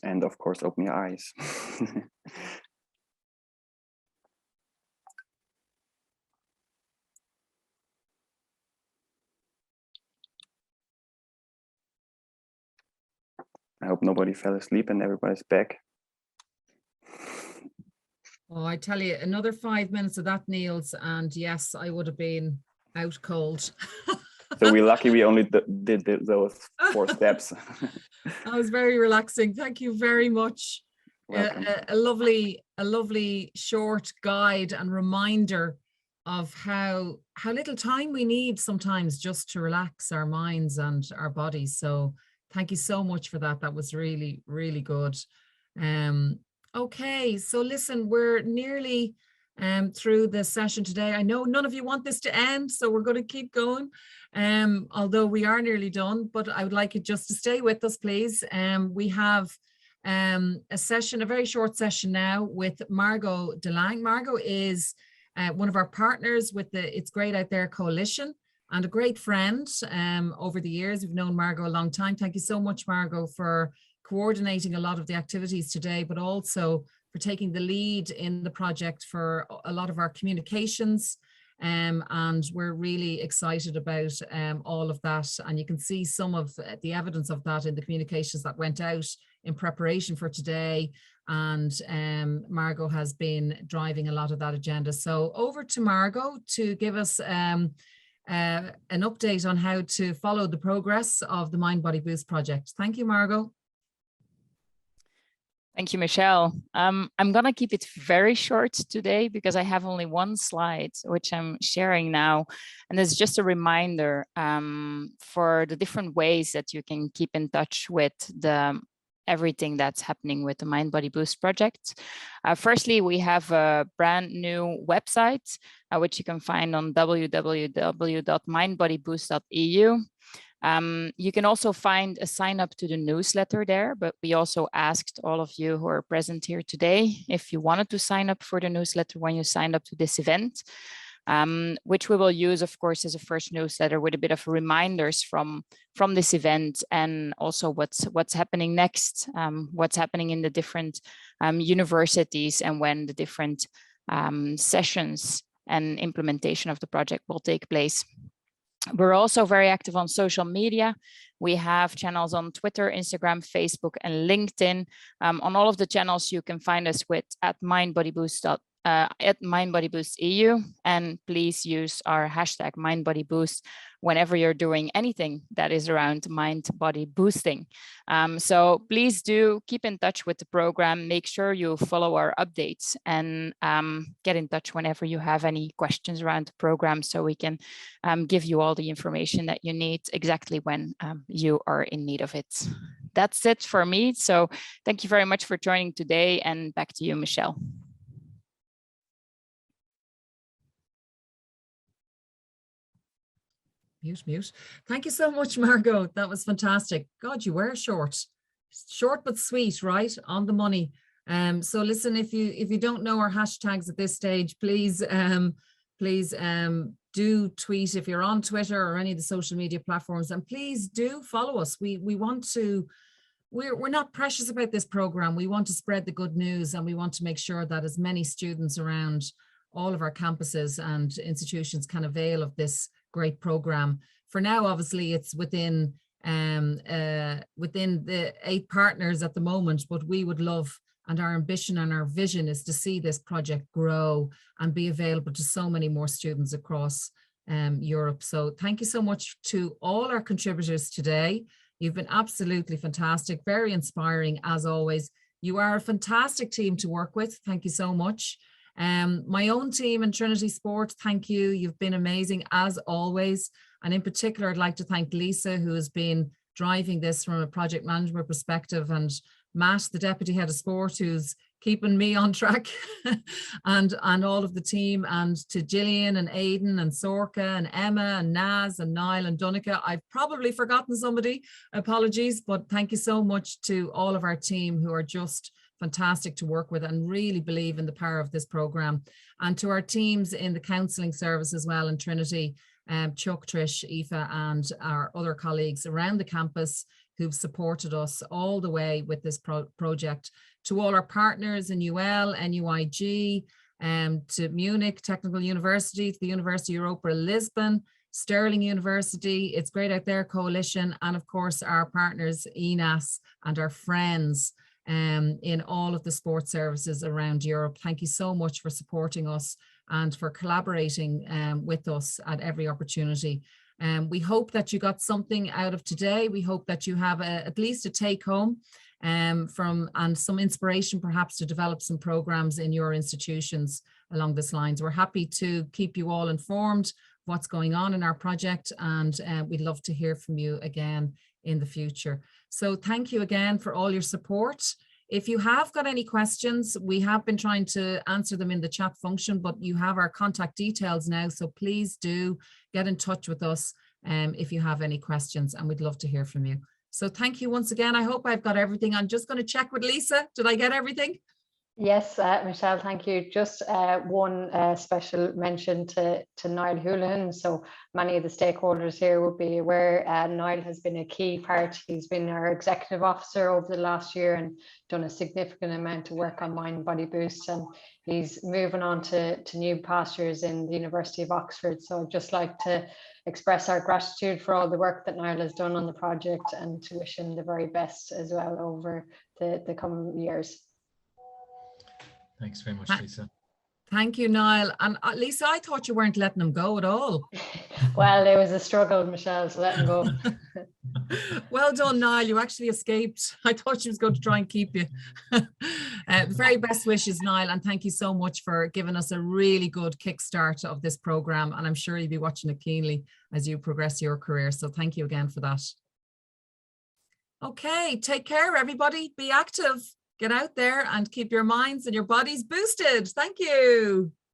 And of course, open your eyes. I hope nobody fell asleep and everybody's back. Oh, I tell you, another 5 minutes of that, Niels, and yes, I would have been out cold. So we're lucky we only did those 4 steps. That was very relaxing. Thank you very much. A lovely short guide and reminder of how little time we need sometimes just to relax our minds and our bodies. So thank you so much for that. That was really, really good. Okay, so listen, we're nearly through the session today. I know none of you want this to end, so we're going to keep going, although we are nearly done, but I would like you just to stay with us, please. We have a session, a very short session now with Margot DeLang. Margot is one of our partners with the It's Great Out There coalition and a great friend over the years. We've known Margot a long time. Thank you so much, Margot, for coordinating a lot of the activities today, but also for taking the lead in the project for a lot of our communications. And we're really excited about all of that. And you can see some of the evidence of that in the communications that went out in preparation for today. And Margot has been driving a lot of that agenda. So over to Margot to give us an update on how to follow the progress of the Mind Body Boost project. Thank you, Margot. Thank you, Michelle. I'm going to keep it very short today because I have only one slide, which I'm sharing now. And it's just a reminder for the different ways that you can keep in touch with everything that's happening with the Mind Body Boost project. Firstly, we have a brand new website, which you can find on www.mindbodyboost.eu. You can also find a sign up to the newsletter there, but we also asked all of you who are present here today if you wanted to sign up for the newsletter when you signed up to this event, which we will use, of course, as a first newsletter with a bit of reminders from this event and also what's happening next, what's happening in the different universities and when the different sessions and implementation of the project will take place. We're also very active on social media. We have channels on Twitter, Instagram, Facebook, and LinkedIn. On all of the channels, you can find us with @mindbodyboost.eu, and please use our hashtag MindBodyBoost whenever you're doing anything that is around mind body boosting. So please do keep in touch with the program. Make sure you follow our updates and get in touch whenever you have any questions around the program so we can give you all the information that you need exactly when you are in need of it. That's it for me. So thank you very much for joining today, and back to you, Michelle. Mute. Thank you so much, Margot. That was fantastic. God, you were short but sweet, right? On the money. So listen, if you don't know our hashtags at this stage, please do tweet if you're on Twitter or any of the social media platforms, and please do follow us. We're not precious about this program. We want to spread the good news, and we want to make sure that as many students around all of our campuses and institutions can avail of this great program. For now, obviously, it's within within the 8 partners at the moment, but we would love, and our ambition and our vision is to see this project grow and be available to so many more students across Europe. So thank you so much to all our contributors today. You've been absolutely fantastic, very inspiring as always. You are a fantastic team to work with. Thank you so much. My own team in Trinity Sport, thank you. You've been amazing as always. And in particular, I'd like to thank Lisa, who has been driving this from a project management perspective, and Matt, the Deputy Head of Sport, who's keeping me on track, and all of the team, and to Gillian and Aidan and Sorka and Emma and Naz and Niall and Donica. I've probably forgotten somebody, apologies, but thank you so much to all of our team who are just fantastic to work with and really believe in the power of this program. And to our teams in the counselling service as well in Trinity, Chuck, Trish, Aoife and our other colleagues around the campus who've supported us all the way with this project. To all our partners in UL, NUIG, to Munich Technical University, to the University of Europa Lisbon, Stirling University, It's Great Out There Coalition, and of course our partners ENAS and our friends in all of the sports services around Europe. Thank you so much for supporting us and for collaborating with us at every opportunity. We hope that you got something out of today. We hope that you have at least a take home and some inspiration perhaps to develop some programs in your institutions along this lines. We're happy to keep you all informed of what's going on in our project, and we'd love to hear from you again in the future. So thank you again for all your support. If you have got any questions, we have been trying to answer them in the chat function, but you have our contact details now, so please do get in touch with us if you have any questions, and we'd love to hear from you. So thank you once again. I hope I've got everything. I'm just going to check with Lisa. Did I get everything? Yes, Michelle, thank you. Just one special mention to Niall Houlihan. So many of the stakeholders here will be aware Niall has been a key part. He's been our executive officer over the last year and done a significant amount of work on Mind Body Boost, and he's moving on to new pastures in the University of Oxford. So I'd just like to express our gratitude for all the work that Niall has done on the project, and to wish him the very best as well over the coming years. Thanks very much, Lisa. Thank you, Niall. And Lisa, I thought you weren't letting him go at all. Well, it was a struggle, Michelle, so let him go. Well done, Niall. You actually escaped. I thought she was going to try and keep you. The very best wishes, Niall, and thank you so much for giving us a really good kickstart of this program. And I'm sure you'll be watching it keenly as you progress your career. So thank you again for that. Okay, take care, everybody. Be active. Get out there and keep your minds and your bodies boosted. Thank you.